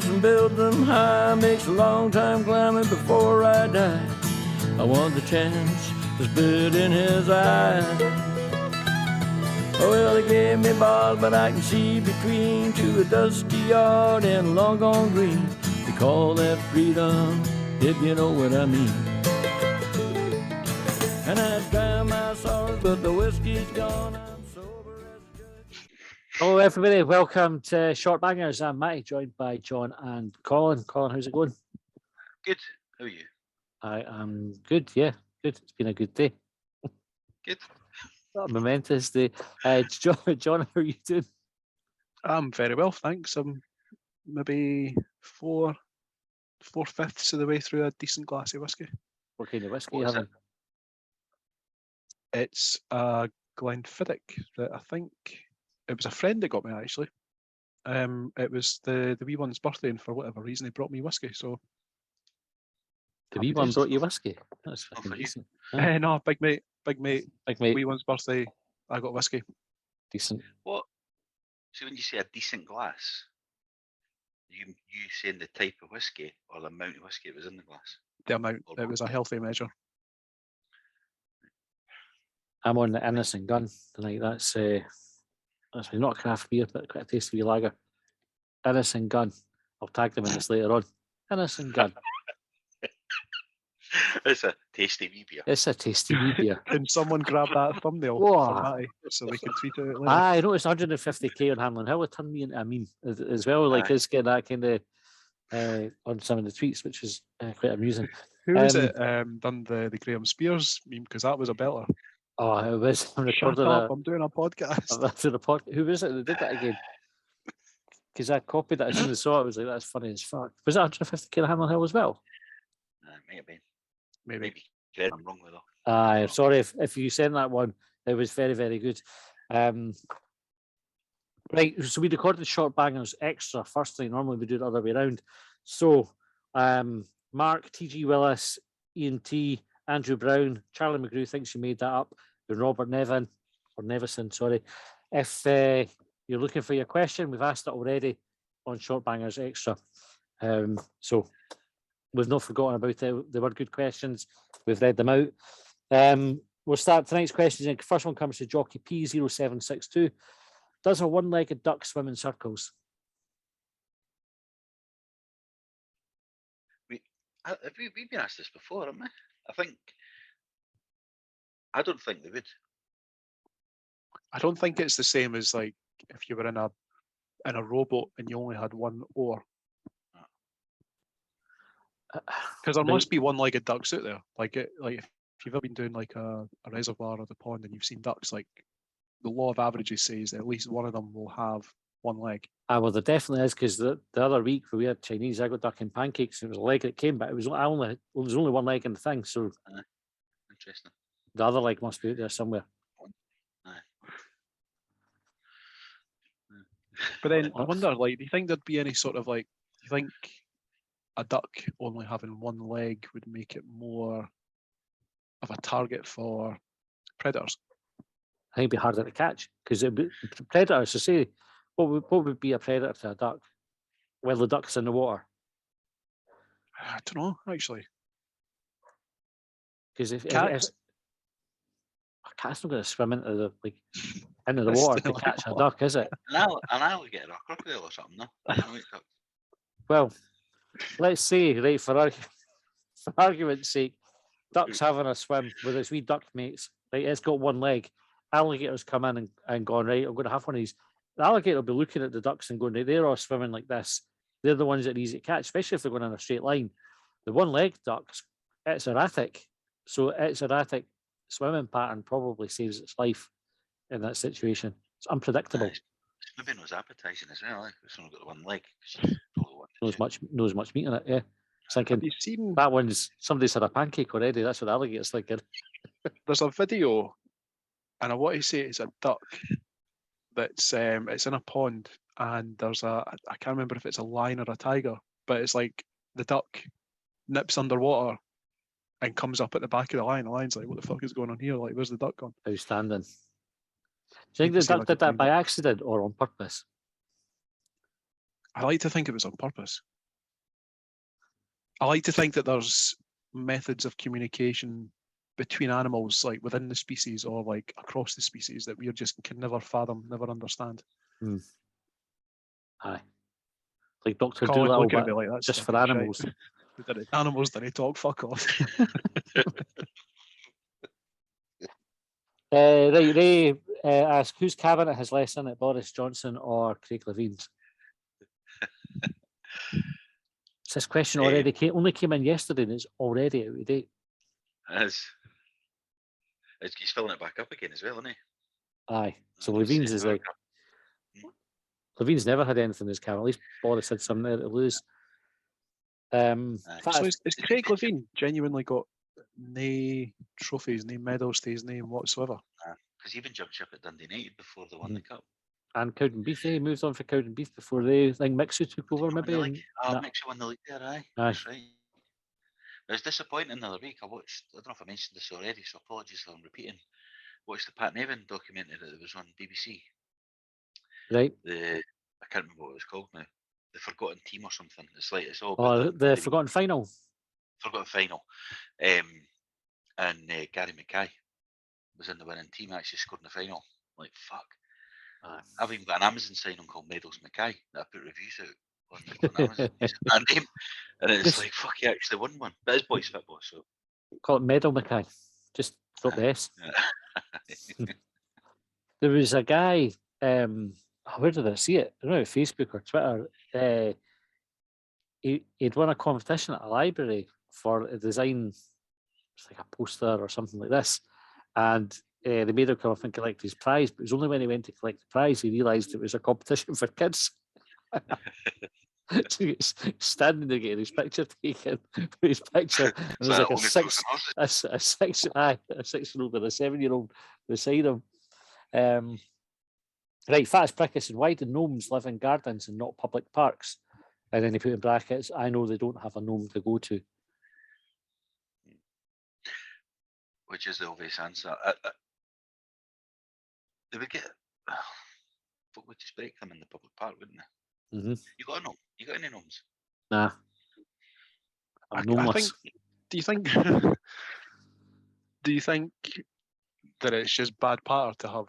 hills and build them high. Makes a long time climbing before I die. I want the chance to spit in his eye. Well, they gave me bars, but I can see between to a dusty yard and a long gone green. They call that freedom, if you know what I mean. And I drown my sorrows, but the whiskey's gone. I'm sober as a judge. Hello, everybody. Welcome to Shortbangers. I'm Matty, joined by John and Colin. Colin, how's it going? Good. How are you? I am good. Yeah, good. It's been a good day. Good. A momentous day. John, how are you doing? I'm very well, thanks. I'm maybe four-fifths of the way through a decent glass of whiskey. What kind of whiskey What you is having? It's a Glenfiddich that I think it was a friend that got me actually. It was the wee one's birthday, and for whatever reason, he brought me whiskey. So The wee happy one days. brought you whiskey. That's Oh, fucking for you. decent. Yeah, No, big mate, big mate. wee one's birthday. I got whiskey. Decent. What? So when you say a decent glass, you saying the type of whiskey or the amount of whiskey that was in the glass? The amount. It was a healthy measure. I'm on the Innocent Gun tonight. That's not a craft beer, but quite a tasty wee lager. Innocent Gun. I'll tag them in this later on. Innocent Gun. It's a tasty wee beer. It's a tasty wee beer. Can someone grab that thumbnail Whoa. for Matty so we can tweet it out later? I noticed 150k on Hamlin Hill. It turned me into a meme as well. Like Aye. it's getting that kind of on some of the tweets, which is quite amusing. Who was it done the Graham Spears meme? Because that was a belter. Oh, it was. I'm Shut recording up, a. I'm doing a podcast. After the podcast. Who was it that did that again? Because I copied that as soon as I saw it. I was like, that's funny as fuck. Was it 150k on Hamlin Hill as well? Might have been. Maybe. Maybe. I'm wrong with that. Aye, sorry if you sent that one. It was very, very good. Right, so we recorded Shortbangers extra firstly. Normally we do it the other way around. So, Mark, TG Willis, Ian T, Andrew Brown, Charlie McGrew thinks you made that up, and Robert Nevin, or Nevison, sorry. If you're looking for your question, we've asked it already on Shortbangers extra. So we've not forgotten about it. They were good questions. We've read them out. We'll start tonight's questions. First one comes to Jockey P0762. Does a one-legged duck swim in circles? We've been asked this before, haven't we? I don't think they would. I don't think it's the same as like if you were in a rowboat and you only had one oar. Because there must be one-legged ducks out there. Like if you've ever been doing like a reservoir or the pond and you've seen ducks, like the law of averages says that at least one of them will have one leg. Well, there definitely is, because the other week we had Chinese, I got duck and pancakes, and it was a leg that came, but it was only one leg in the thing, so Interesting. the other leg must be out there somewhere. But then I wonder, like, do you think there'd be any sort of like, do you think a duck only having one leg would make it more of a target for predators? I think it'd be harder to catch, because predators, to say, what would be a predator to a duck? Well, the duck's in the water. I don't know, actually. Because if Cats? a cat's not going to swim into the water to catch a duck, is it? An alligator or a crocodile or something, no? Well, let's say, right, for argument's sake, duck's having a swim with its wee duck mates, right? It's got one leg. Alligators come in and gone, right, I'm going to have one of these. The alligator will be looking at the ducks and going, right, they're all swimming like this. They're the ones that are easy to catch, especially if they're going in a straight line. The one-legged ducks, it's erratic. So its erratic swimming pattern probably saves its life in that situation. It's unpredictable. It's maybe not as appetizing as well. It's only got one leg. Knows much meat in it, yeah. It's thinking, Have you seen, that one's, somebody's had a pancake already. That's what the alligator's thinking. there's a video, and I want to say it's a duck that's it's in a pond, and there's I can't remember if it's a lion or a tiger, but it's like the duck nips underwater and comes up at the back of the lion. The lion's like, what the fuck is going on here? Like, where's the duck gone? Outstanding. Do you think the duck did that by accident or on purpose? I like to think it was on purpose. I like to think that there's methods of communication between animals, like within the species or like across the species, that we just can never fathom, never understand. Aye. Like Dr. Colin Dolittle, looking at but me like that. just for animals. Animals didn't talk. Fuck off. Right, Ray asks, whose cabinet has less in it, Boris Johnson or Craig Levine's? This question only came in yesterday and it's already out of date. He's filling it back up again as well, isn't he? Aye. So Levine's is like... Levine's never had anything in his cabinet. At least Boris had something there to lose. So is Craig Levine genuinely got no trophies, no medals to his name whatsoever? Because he even jumped ship at Dundee United before they won the cup. And Cowdenbeath, he moved on for Cowdenbeath before they, I think Mixu took over maybe. Mixu won the league there, aye. That's right. It was disappointing the other week. I don't know if I mentioned this already, so apologies if I'm repeating. Watched the Pat Nevin documentary that was on BBC. Right. I can't remember what it was called now. The Forgotten Team or something. It's like it's all about the Forgotten Final. Forgotten Final. And Gary Mackay was in the winning team. Actually scored in the final. Like fuck. I've even got an Amazon sign on called Medals Mackay that I put reviews out on Amazon. It's a name, and it's like fuck, he actually won one. But it's boys football, so call it Medal Mackay. Just drop the S. There was a guy. Where did I see it? I don't know, Facebook or Twitter. He'd won a competition at a library for a design. It's like a poster or something like this, and they made him come up and collect his prize. But it was only when he went to collect the prize he realised it was a competition for kids. So he's standing there getting his picture taken. His picture, and there's like a 6-year-old and a 7-year-old beside him. Right, Fattest Prick said, why do gnomes live in gardens and not public parks? And then he put in brackets, I know they don't have a gnome to go to. Which is the obvious answer. They would get... Folk would just break them in the public park, wouldn't they? Mm-hmm. You got a gnome? You got any gnomes? Nah. I'm gnomeless. Do you think that it's just bad pattern to have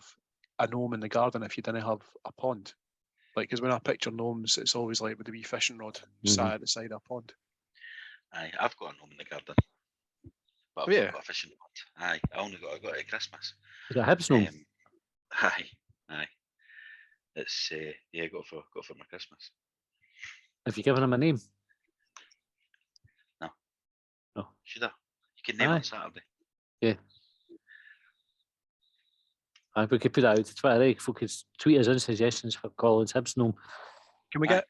a gnome in the garden if you didn't have a pond? Like, because when I picture gnomes, it's always like with the wee fishing rod sat at the side of a pond. Aye, I've got a gnome in the garden, but I've not got a fishing rod. Aye, I got it at Christmas. Is it a Hibs gnome? Aye. It's got for my Christmas. Have you given him a name? No. Should I? You can name it on Saturday. Yeah. We could put that out to Twitter. If we could tweet us in suggestions for Colin's Hibs gnome. Can we get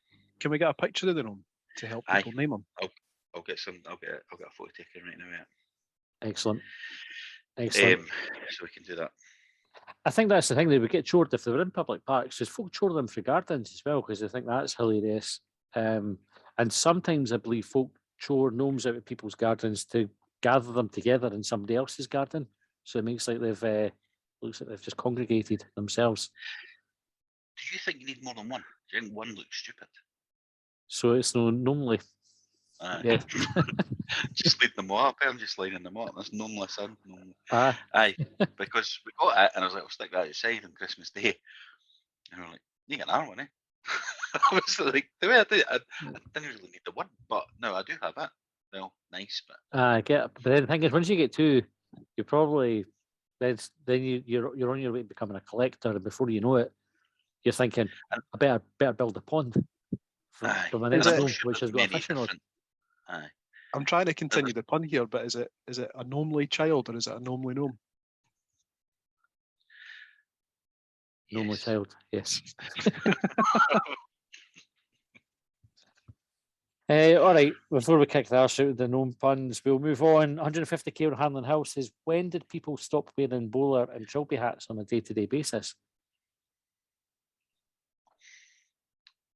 a picture of the gnome to help people name them? I'll get a photo taken right now. Yeah. Excellent. So we can do that. I think that's the thing. They would get chored if they were in public parks. Because folk chore them for gardens as well, because they think that's hilarious. And sometimes I believe folk chore gnomes out of people's gardens to gather them together in somebody else's garden. So it makes like looks like they've just congregated themselves. Do you think you need more than one? Do you think one looks stupid? So it's no normally. Yeah. Just lead them up. I'm just lining them up. That's gnomeless and Aye, because we got it, and I was like, "We'll stick that outside on Christmas Day." And we were like, "You get another one, eh?" I was like, the way I did it, I didn't really need the one, but no, I do have it. Well, nice, but I get it. But then the thing is, once you get two, you probably then you're on your way to becoming a collector, and before you know it, you're thinking, I better build a pond for my next gnome, which has got a fishing rod. Aye. I'm trying to continue the pun here, but is it a gnomely child or is it a gnomely gnome? Gnomely child, yes. All right, before we kick the arse out of the gnome puns, we'll move on. 150k on Hanlon House says, when did people stop wearing bowler and trilby hats on a day-to-day basis?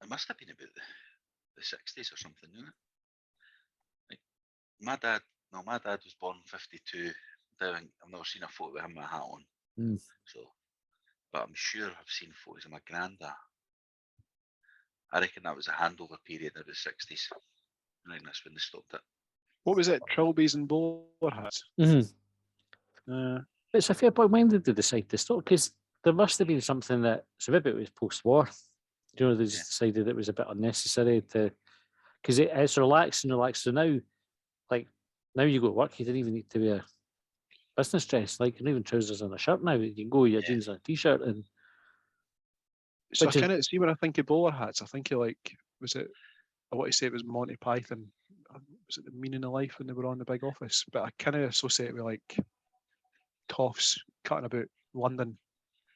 It must have been about the 60s or something, isn't it? Like, my dad was born in 52. I've never seen a photo of him with a hat on. So, but I'm sure I've seen photos of my granddad I reckon that was a handover period of the 60s. I think that's when they stopped it. What was it? Trilbies and bowler hats. It's a fair point. When did they decide to stop? Because there must have been something that, so maybe it was post-war. You know, they just decided it was a bit unnecessary to, because it's relaxed. So now, like, now you go to work, you don't even need to wear business dress. Like, you don't even trousers and a shirt now. You can go with your jeans and a t-shirt. And So I kind of see when I think of bowler hats, I think of like, I want to say it was Monty Python. Was it The Meaning of Life when they were on the big office? But I kind of associate it with like toffs cutting about London,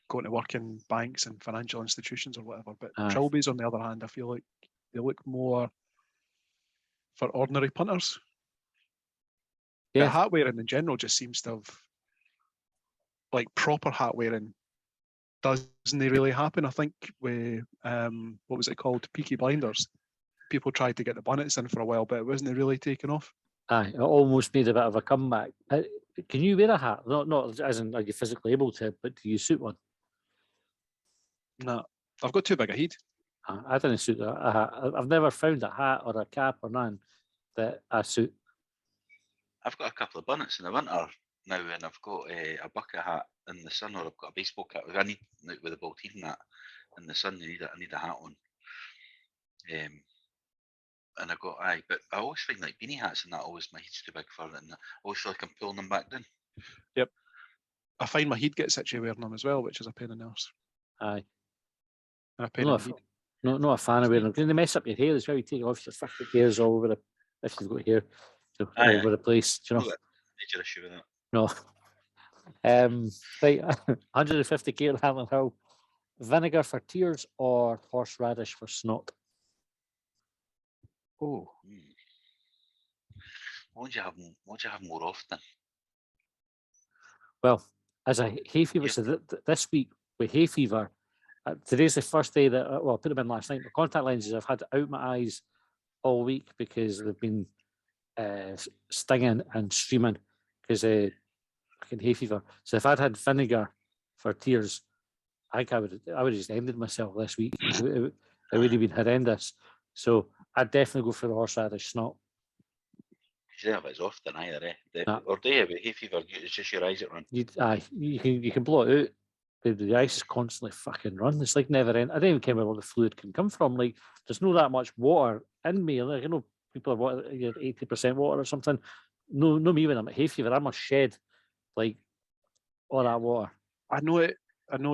going to work in banks and financial institutions or whatever. But trilbies, on the other hand, I feel like they look more for ordinary punters. Yeah. But hat wearing in general just seems to have, like, proper hat wearing doesn't really happen. I think with what was it called, Peaky Blinders, people tried to get the bonnets in for a while, but it wasn't really taken off. Aye, it almost made a bit of a comeback. Can you wear a hat? Not as in, are you physically able to, but do you suit one? No, I've got too big a head. I didn't suit a hat. I've never found a hat or a cap or none that I suit. I've got a couple of bonnets in the winter now, and I've got a bucket hat in the sun, or I've got a baseball cap. I need, with a ball team that in the sun, I need a hat on. And but I always find like beanie hats and that always my head's too big for it, and I always feel like I'm pulling them back down. Yep. I find my head gets itchy wearing them as well, which is a pain in the arse. Aye. And a pain in the head. Not a fan of wearing them. Because they mess up your hair as well. You take off your fucking hairs all over if you've got hair, all over the place. Do you know? Major issue with that. No. Right, 150k at Hamlin Hill. Vinegar for tears or horseradish for snot? Oh. What do you have more often? Well, as a hay fever, so this week with hay fever, today's the first day that, I put them in last night. My contact lenses I've had out my eyes all week because they've been stinging and streaming because fucking hay fever. So if I'd had vinegar for tears, I think I would have just ended myself this week. It would have been horrendous. So I'd definitely go for the horseradish snot. You don't have it as often either, eh? Or do you? But hay fever, it's just your eyes that run. You can blow it out. The eyes is constantly fucking run. It's like never end. I don't even care where all the fluid can come from. Like there's not that much water in me. Like I know people are 80% water or something. No, me when I'm at hay fever, I must shed like all that water. I know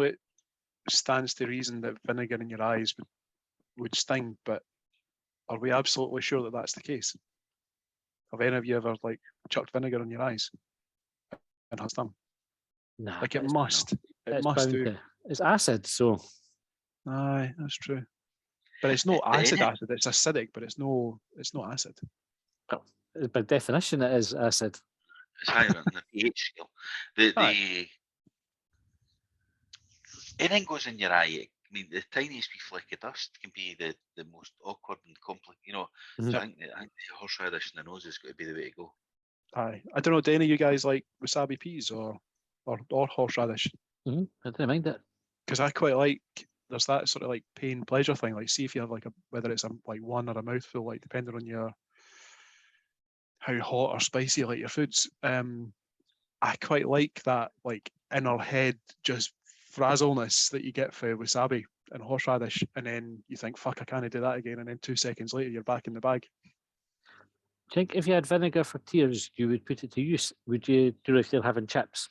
it stands to reason that vinegar in your eyes would sting, but are we absolutely sure that that's the case? Have any of you ever like chucked vinegar in your eyes and has stung? Nah, like it must. No. It must do. It's acid, so. Aye, that's true. But it's not acid. It's acidic, but it's not acid. Well, by definition, it is acid. It's higher than the pH scale. Anything goes in your eye. I mean, the tiniest wee flick of dust can be the most awkward and complex. You know, so I think the horseradish in the nose has got to be the way to go. Aye, I don't know. Do any of you guys like wasabi peas or horseradish? I don't mind it because I quite like. There's that sort of like pain pleasure thing. Like, see if you have like whether it's like one or a mouthful, like depending on your how hot or spicy you like your foods. I quite like that like inner head just frazzleness that you get for wasabi and horseradish, and then you think, fuck, I can't do that again, and then 2 seconds later you're back in the bag. Do you think if you had vinegar for tears, you would put it to use? Would you do if you're having chips?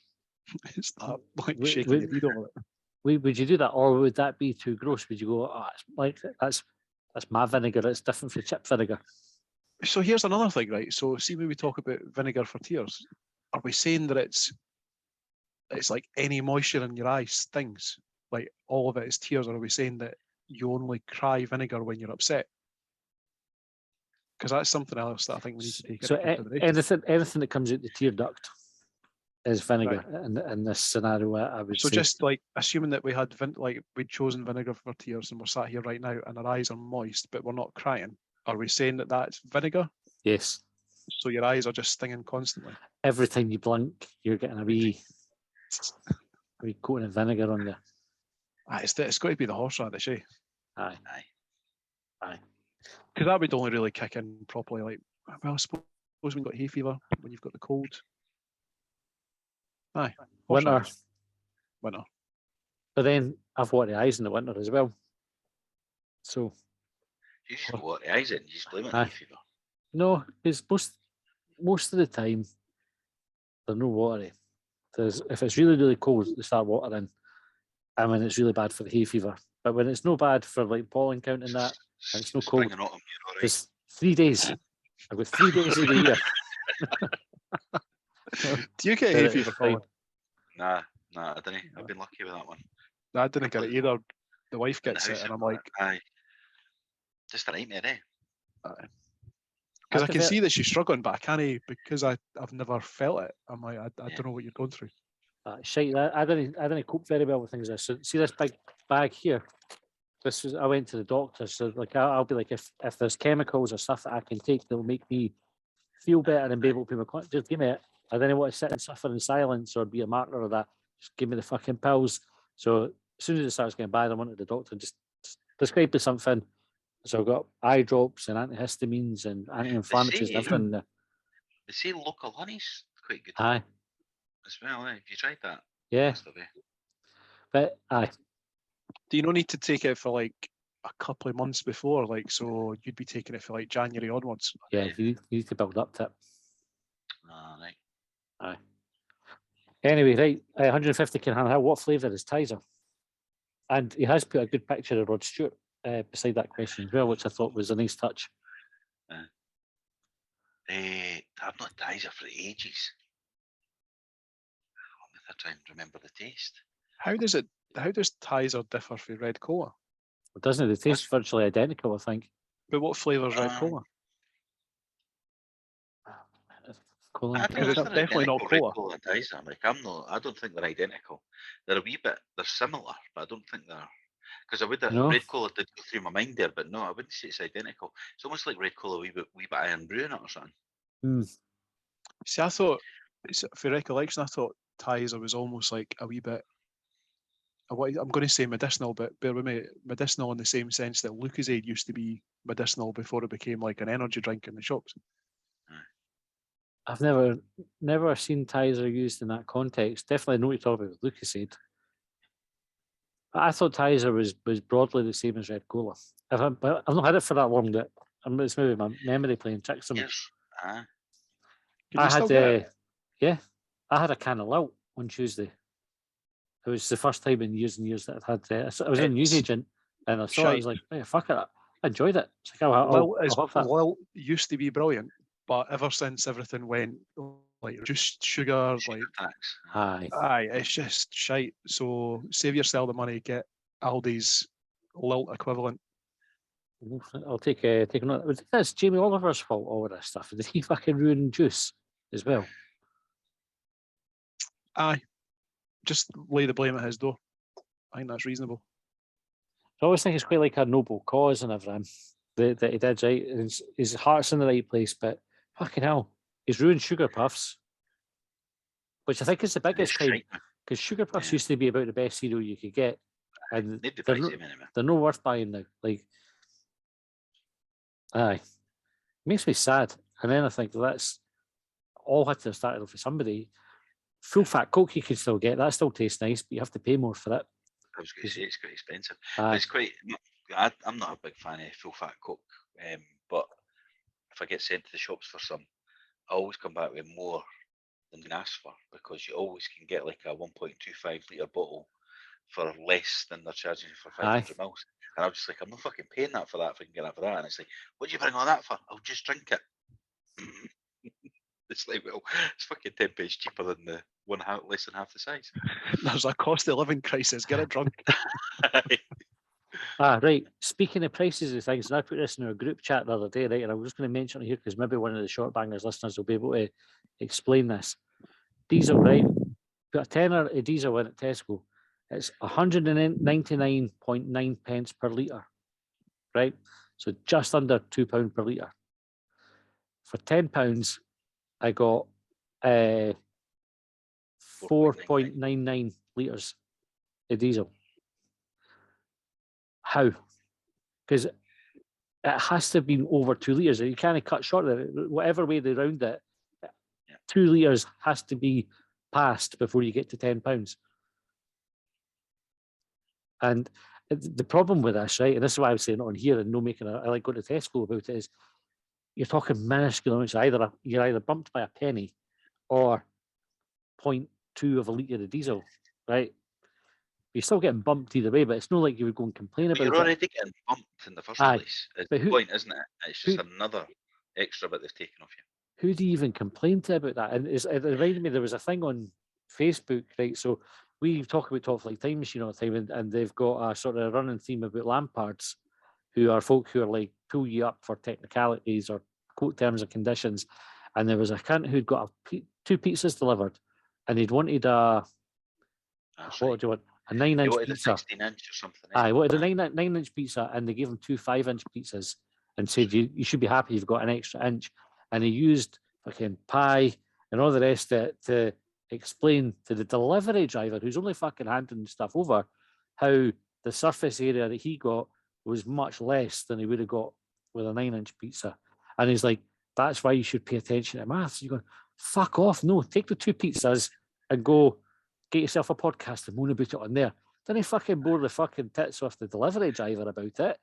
It's not like shaking your feet over it. Would you do that, or would that be too gross? Would you go, it's like that's my vinegar, it's different from chip vinegar? So here's another thing, right? So see when we talk about vinegar for tears, are we saying that it's like any moisture in your eye stings? Like all of it is tears, or are we saying that you only cry vinegar when you're upset? Because that's something else that I think we need to take into consideration. Anything that comes out the tear duct is vinegar, right, in this scenario. I would say. Just like assuming that we'd chosen vinegar for tears and we're sat here right now and our eyes are moist but we're not crying, are we saying that that's vinegar? Yes. So your eyes are just stinging constantly? Every time you blink, you're getting a wee coating of vinegar on you. It's got to be the horseradish, eh? Aye. Aye. Because that would only really kick in properly, like, well, I suppose when you've got hay fever, when you've got the cold. Aye. Winter. horseradish. Winter. But then I've watery eyes in the winter as well. So You just got watery eyes in. You just blame it on Aye. hay fever. no, it's most of the time they're no watery. If it's really, really cold, they start watering. I mean, it's really bad for the hay fever. But when it's no bad for like pollen count and that, and it's no Spring cold, and autumn, you're all right. there's 3 days. I've got 3 days of the year. Do you get But hay it's fever, fine. Colin? Nah, I didn't. I've been lucky with that one. No, I didn't get it either. The wife In the gets house, it, and I'm I've got like, it. Aye. Just a nightmare, eh? because I I can prefer- see that she's struggling, but I can't because I've never felt it. I'm like, I don't know what you're going through. Shite, I didn't cope very well with things like this. So see this big bag here. I went to the doctor, so like I'll be like, if there's chemicals or stuff that I can take that'll make me feel better and be able to put my just give me it. I didn't want to sit and suffer in silence or be a martyr of that. Just give me the fucking pills. So as soon as it starts getting bad, I went to the doctor, just prescribe me something. So I've got eye drops and antihistamines and anti-inflammatories and everything. They say local honey's quite good Aye, as well, eh? Have you tried that? yeah, Must have, eh? but aye, Do you not need to take it for like a couple of months before? Like, so you'd be taking it for like January onwards. yeah, you need to build up to it. Ah, right. Aye. Anyway, right, 150 can handle. What flavour is Tizer? And he has put a good picture of Rod Stewart beside that question as well, which I thought was a nice touch. I've not Tizer for ages. I'm trying to remember the taste. How does Tizer differ from Red Cola? Doesn't it? They taste virtually identical, I think. But what flavour's Red Um, Cola? Cola I and think Because it's ketchup. they're definitely not identical, Red cola. Cola and Tizer. Like I don't think they're identical. They're a wee bit. They're similar, but I don't think they're. Because I would have No. Red Cola did go through my mind there, but no, I wouldn't say it's identical. It's almost like Red Cola, wee bit iron brew in it or something. See, I thought, for recollection, I thought Tizer was almost like a wee bit. I'm going to say medicinal, but bear with me. Medicinal in the same sense that Lucozade used to be medicinal before it became like an energy drink in the shops. I've never seen Tizer used in that context. Definitely know what you're talking about with Lucozade. I thought Tizer was broadly the same as Red Cola. I've not had it for that long that it's maybe my memory playing tricks on me. Yes. Can I you still had get it? yeah, I had a can of Lilt on Tuesday. It was the first time in years and years that I'd had. I was in a news It's agent, and I saw it. I was like, hey, fuck it, I enjoyed it. It's like, Lilt is I'll have that. Lilt used to be brilliant, but ever since everything went like just sugar, like Tax. Aye, it's just shite. So save yourself the money, get Aldi's Lilt equivalent. I'll take another. That's Jamie Oliver's fault. All of this stuff. Did he fucking ruin juice as well? Aye, just lay the blame at his door. I think that's reasonable. I always think it's quite like a noble cause and everything that he did, right? His heart's in the right place, but fucking hell, he's ruined Sugar Puffs, which I think is the biggest crime, because Sugar Puffs used to be about the best cereal you could get, and Need the they're, price no, of them anyway. they're no worth buying now. Like, aye, makes me sad. And then I think that's all had to have started for somebody. Full fat Coke you can still get, that still tastes nice, but you have to pay more for it. I was going to say it's quite expensive. Aye. It's quite. I'm not a big fan of full fat Coke, but if I get sent to the shops for some, I always come back with more than you ask for, because you always can get like a 1.25 litre bottle for less than they're charging you for 500 mils. And I'm just like, I'm not fucking paying that for that if I can get that for that. And it's like, what do you bring all that for? I'll just drink it. It's like, well, it's fucking 10p cheaper than the less than half the size. There's a cost of living crisis. Get it drunk. Right. Speaking of prices of things, and I put this in our group chat the other day, right? And I'm just going to mention it here because maybe one of the Shortbangers listeners will be able to explain this. Diesel, right? Put a tenner of diesel in at Tesco. It's 199.9 pence per litre, right? So just under £2 per litre. For £10, I got 4.99 litres of diesel. How? Because it has to have been over 2 litres. You can't cut short of it. Whatever way they round it, 2 litres has to be passed before you get to £10. And the problem with this, right, and this is why I was saying it on here and no making I like going to Tesco about it, is you're talking minuscule amounts. You're either bumped by a penny or 0.2 of a litre of diesel, right? You're still getting bumped either way, but it's not like you would go and complain But about you're it. already getting bumped in the first place. It's but the point, isn't it? It's just another extra bit they've taken off you. Who do you even complain to about that? And it reminded me, there was a thing on Facebook, right? So we talk about Top Flight Time Machine all the time, and they've got a sort of running theme about Lampards, who are folk who are like pull you up for technicalities or quote terms and conditions. And there was a cunt who'd got 2 pizzas delivered, and he'd wanted what do you want? A 9-inch pizza. A 16-inch or something. Aye, what a 9-inch pizza, and they gave him 2 5-inch pizzas and said you should be happy you've got an extra inch. And he used fucking pie and all the rest of it to explain to the delivery driver, who's only fucking handing stuff over, how the surface area that he got was much less than he would have got with a 9-inch pizza. And he's like, that's why you should pay attention to maths. You go, fuck off. No, take the 2 pizzas and go get yourself a podcast and moan about it on there. Then he fucking bore the fucking tits off the delivery driver about it.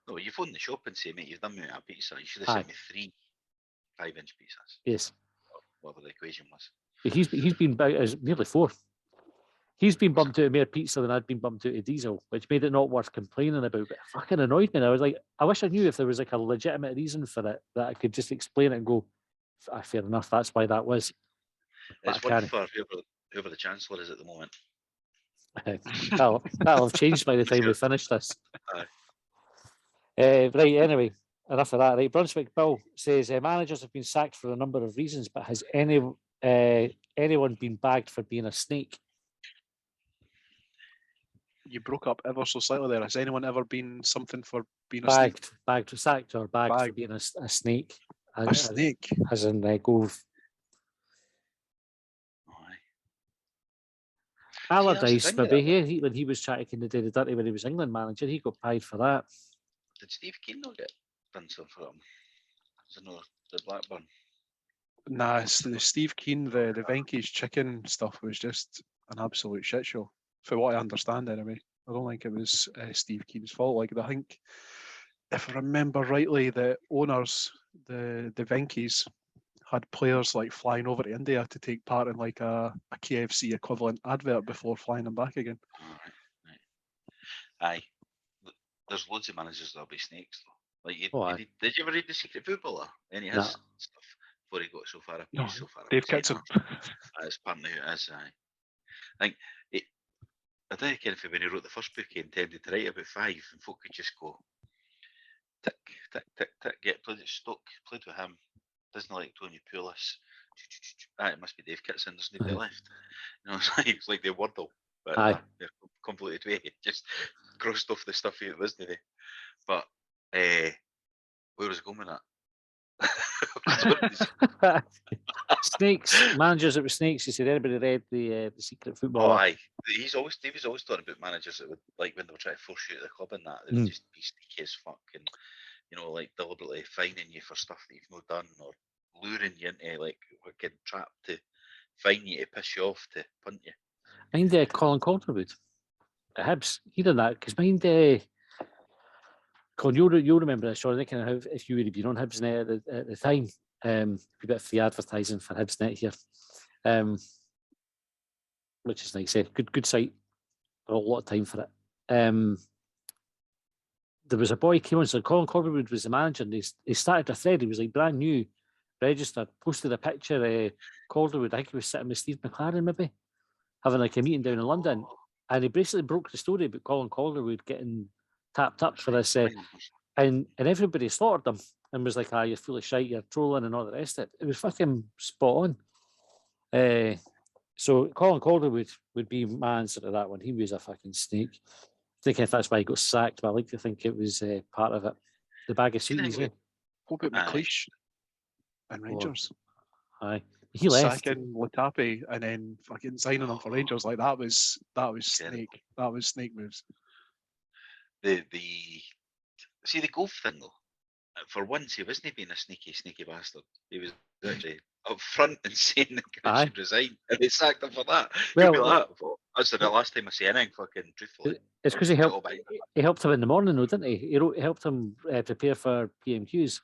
No, you phone the shop and say, mate, you've done me a pizza. You should have sent me 3 5-inch pizzas. Yes. Whatever the equation was. But he's been about as nearly 4. He's been bumped out of more pizza than I'd been bumped out of diesel, which made it not worth complaining about. But it fucking annoyed me. And I was like, I wish I knew if there was like a legitimate reason for it, that I could just explain it and go, fair enough, that's why that was. It's one for whoever the Chancellor is at the moment. that'll have changed by the time we finish this. Right, anyway, enough of that. Right, Brunswick Bill says managers have been sacked for a number of reasons, but has anyone been bagged for being a snake? You broke up ever so slightly there. Has anyone ever been something for being a Bagged, snake? sacked or bagged for being a snake? A snake? As in go. Allardyce, maybe when he was trying to do the dirty when he was England manager, he got pied for that. Did Steve Keane not get done something for him? Is it the Blackburn? Nah, the Steve Keane, the Venky's chicken stuff was just an absolute shit show, for what I understand anyway. I don't think it was Steve Keane's fault. Like, I think, if I remember rightly, the owners, the Venky's, had players like flying over to India to take part in like a KFC equivalent advert before flying them back again. Aye. There's loads of managers that'll be snakes though. Like, did you ever read The Secret Footballer? Any of his stuff before he got so far up? No, so far Dave Kitson. That's apparently who it is. Aye. I don't know if when he wrote the first book, he intended to write about 5, and folk could just go tick, tick, tick, tick. Get played at Stoke, played with him. Doesn't like Tony Pulis. It must be Dave Kitson. There's nobody left. You know, it's like the Wordle, but they're completely way. Just crossed off the stuff he wasn't there. But where was it going with that? Snakes, managers that were snakes. He said, anybody read the Secret Footballer? Oh, aye. He was always talking about managers that would, like, when they were trying to force you out of the club and that, they would just be sneaky as fuck and, you know, like deliberately fining you for stuff that you've not done, or luring you into like a fucking trap to fine you, to piss you off, to punt you. Mind Colin Calderwood at Hibs. He did that because mind Colin, you'll remember this, Sean. Kind of if you would have been on Hibsnet at the time, a bit of free advertising for Hibsnet here, which is nice. Good site. A lot of time for it. There was a boy came on, so Colin Calderwood was the manager, and he started a thread. He was like brand new, registered, posted a picture. Calderwood, I think he was sitting with Steve McLaren, maybe having like a meeting down in London, and he basically broke the story about Colin Calderwood getting tapped up for this, and everybody slaughtered him and was like, you're full of shite, you're trolling and all the rest of it. It was fucking spot on. So Colin Calderwood would be my answer to that one. He was a fucking snake. I think if that's why he got sacked, but I like to think it was part of it. The bag of sweeties. What about McLeish and Rangers? Aye, he left. Sacking Latapi and then fucking signing him for Rangers, like that was snake. That was snake moves. The goal thing though, for once, he wasn't being a sneaky bastard. He was actually up front and saying the guy Aye. should resign, and they sacked him for that. You'll be Well, like, that's the last time I see anything fucking truthfully. it's because he helped him in the morning, though, didn't he? He helped him prepare for PMQs,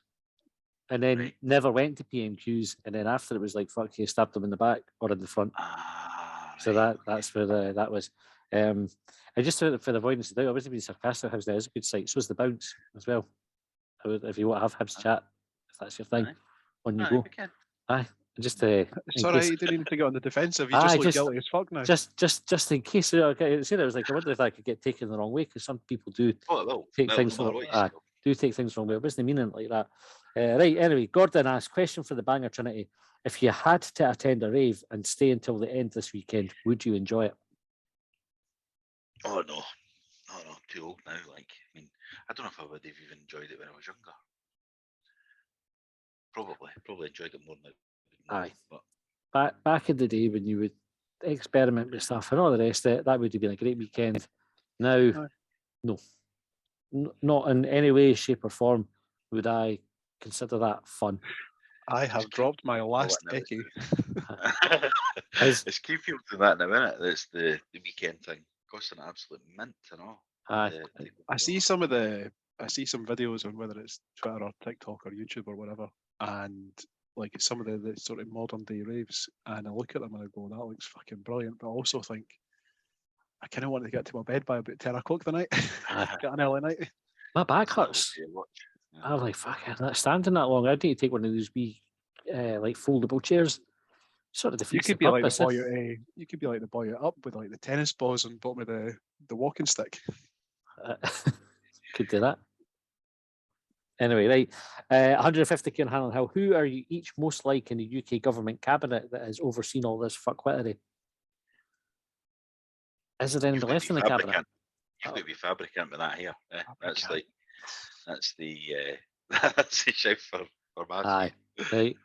and then Right. never went to PMQs, and then after it was like, fuck, he stabbed him in the back or in the front. So that's where that was. And just for the avoidance of doubt, I wasn't being sarcastic. Hibs is a good site. So is the bounce as well. If you want to have Hibs chat, if that's your thing, on you go. Aye, just It's all right. You didn't need to get on the defensive. You just look guilty as fuck now. Just in case. Okay, I was like, I wonder if that could get taken the wrong way, because some people do take things the wrong way. It wasn't meaning like that. Right. Anyway, Gordon asked, question for the Banger Trinity: if you had to attend a rave and stay until the end this weekend, would you enjoy it? Oh no, I'm too old now. Like, I mean, I don't know if I would have even enjoyed it when I was younger. Probably enjoyed it more now. Aye, but back in the day when you would experiment with stuff and all the rest of it, that would have been a great weekend. Now, no, not in any way, shape, or form would I consider that fun. I have dropped my last eckie. It's creepy to that now, isn't it? That's the weekend thing. Costing an absolute mint and all. Aye. I see some videos on whether it's Twitter or TikTok or YouTube or whatever, and like some of the sort of modern day raves, and I look at them and I go, that looks fucking brilliant. But I also think I kind of want to get to my bed by about 10 o'clock tonight. Get an early night. My back hurts. I'm like, fuck it, not standing that long. I need to take one of these wee like foldable chairs. Sort of defeats you could the be purpose. Like the boy you could be like the boy up with like the tennis balls on bottom of the walking stick. Could do that. Anyway, right. 150k on Hanlon Hill. Who are you each most like in the UK government cabinet that has overseen all this fuckwittery? Is there anybody left in the cabinet? You've got to be fabricant with that here. That's the that's the shout for Matthew. Aye, right.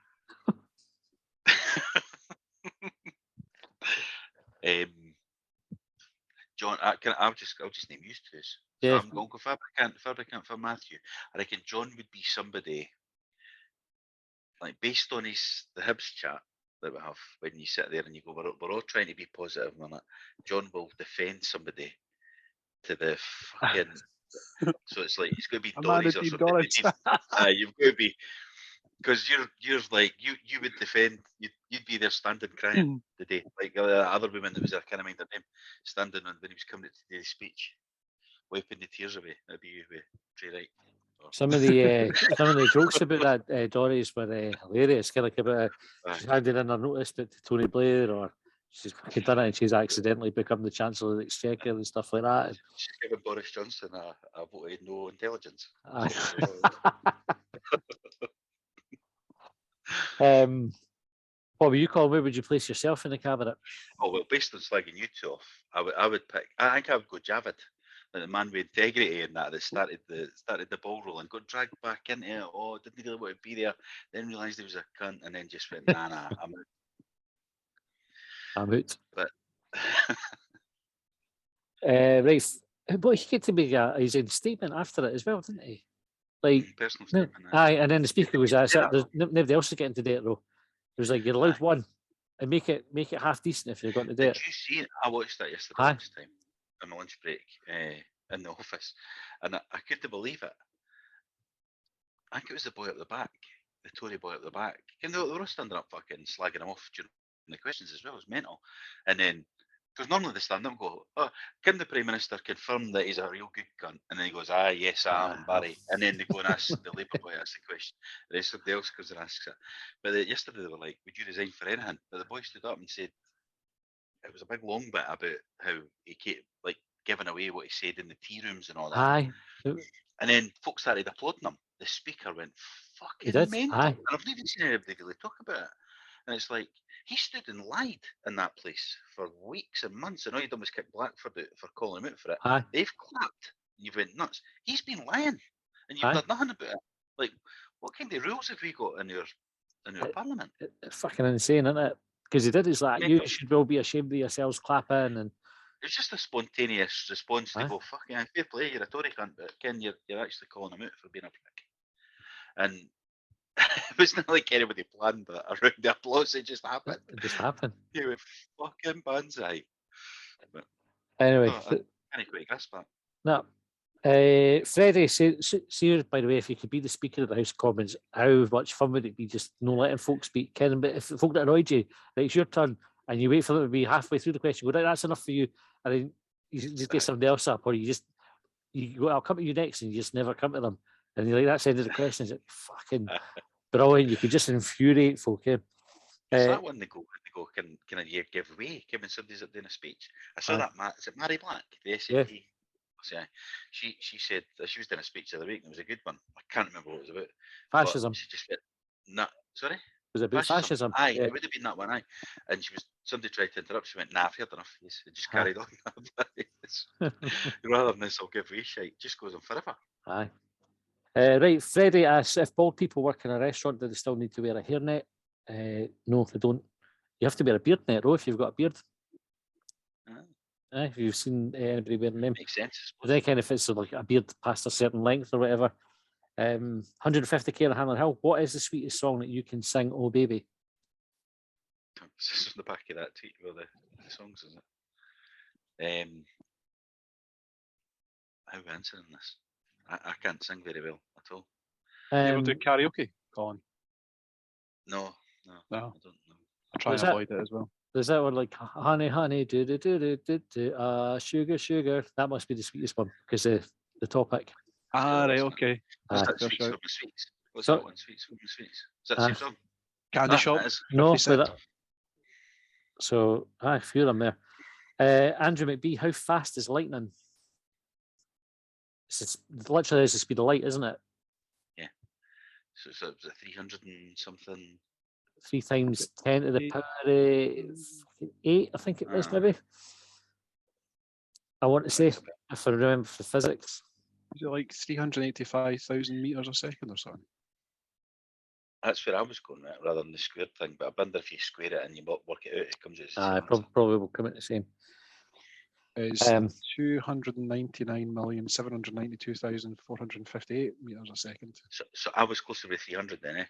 John, I'll just name you two. So Yeah. I'm going to go fabricant for Matthew. I reckon John would be somebody like based on the Hibs chat that we have when you sit there and you go, we're all trying to be positive on it. John will defend somebody to the fucking. So it's like it's going to be Doris or something. You've got to be. Because you're like you would defend you'd be there standing crying today, like the other woman that was there, I can't mind her name, standing on when he was coming to today's speech, wiping the tears away. That'd be you with Trey Wright. Some of the jokes about that Doris were hilarious. Kind of like about she's handed in her notice to Tony Blair, or she's fucking done it and she's accidentally become the Chancellor of the Exchequer and stuff like that. She's given Boris Johnson a vote of no intelligence. What would you call? Where would you place yourself in the cabinet? Oh well, based on slagging you two off, I would pick. I think I would go Javid, like the man with integrity and that started the ball rolling, got dragged back into it. Oh, didn't really want to be there. Then realised he was a cunt, and then just went, nah, I'm out. But right, but he get to make his own statement after it as well, didn't he? Like personal statement. Aye, and then the speaker was that's it. There's nobody else is getting to do it though. It was like you're allowed one, and make it half decent if you're going to do it. Did you see it? I watched that yesterday lunchtime on my lunch break in the office, and I couldn't believe it. I think it was the boy up the back, the Tory boy up the back. And they were all standing up fucking slagging him off during the questions as well. It was mental. And then, because normally they stand up and go, oh, can the Prime Minister confirm that he's a real good cunt? And then he goes, yes, I am, Barry. And then they go and ask the Labour boy, asks the question. And then somebody else goes and asks it. But yesterday they were like, would you resign for anything? But the boy stood up and said, it was a big long bit about how he kept, like, giving away what he said in the tea rooms and all that. Aye. And then folks started applauding him. The speaker went fucking mental. Aye. And I've not even seen anybody really talk about it. And it's like, he stood and lied in that place for weeks and months, and all he done was kick Blackford out for calling him out for it. Aye. They've clapped. You've went nuts. He's been lying, and you've done nothing about it. Like, what kind of rules have we got in your parliament? It's fucking insane, isn't it? Because he did. It's like you should well be ashamed of yourselves, clapping, and it's just a spontaneous response to go, fucking fair play, you're a Tory cunt, but Ken, you're actually calling him out for being a prick. And it wasn't like anybody planned that around the applause. It just happened. It just happened. You went fucking banzai. But, Anyway, I can't quite grasp that. no. Freddie, see, by the way, if you could be the Speaker of the House of Commons, how much fun would it be just no letting folks speak? Ken, but if folk that annoyed you, right, it's your turn, and you wait for them to be halfway through the question, go, right, that's enough for you, and then you just get somebody else up, or you go, I'll come to you next, and you just never come to them, and you're like, that's the end of the question. It's like, fucking brilliant. You could just infuriate folk. Is that when they go, can you give way? When somebody's up doing a speech. I saw that, is it Mary Black, the SAP? Yeah. Yeah. She said that she was doing a speech the other week, and it was a good one. I can't remember what it was about. Fascism. She just went, sorry? Was it about fascism? Aye, Yeah. it would have been that one, aye. And somebody tried to interrupt, she went, nah, I've heard enough. Yes, it just carried on. Rather than this, I'll give way shite. It just goes on forever. Aye. Right, Freddie asks, if bald people work in a restaurant, do they still need to wear a hairnet? No, they don't. You have to wear a beard net, though, if you've got a beard. If you've seen anybody wearing them. Makes sense. They kind of fits like a beard past a certain length or whatever. 150k on Hamlin Hill. What is the sweetest song that you can sing, Oh Baby? It's just on the back of that tweet where the songs, is it? How are we answering this? I can't sing very well at all. You will do karaoke, Colin? No. No. I don't know. I try and avoid it as well. There's that one like honey, honey, sugar, sugar. That must be the sweetest one because the topic. Right, okay. What's that, Sweets for my Sweets? What's that one? Sweets for my Sweets. Is that the same song? Candy Shop. No, for that. So a few of them there. Andrew McBee, how fast is lightning? It's literally is the speed of light, isn't it? Yeah. So it's a 300 and something. 3 times 10 to the power 8, I think it was, maybe. I want to say, if I remember the physics. Is it like 385,000 meters a second or something? That's where I was going at, rather than the squared thing. But I wonder if you square it and you work it out, it comes out the same. Probably will come out the same. It's 299,792,458 meters a second. So I was closer with 300 then, eh?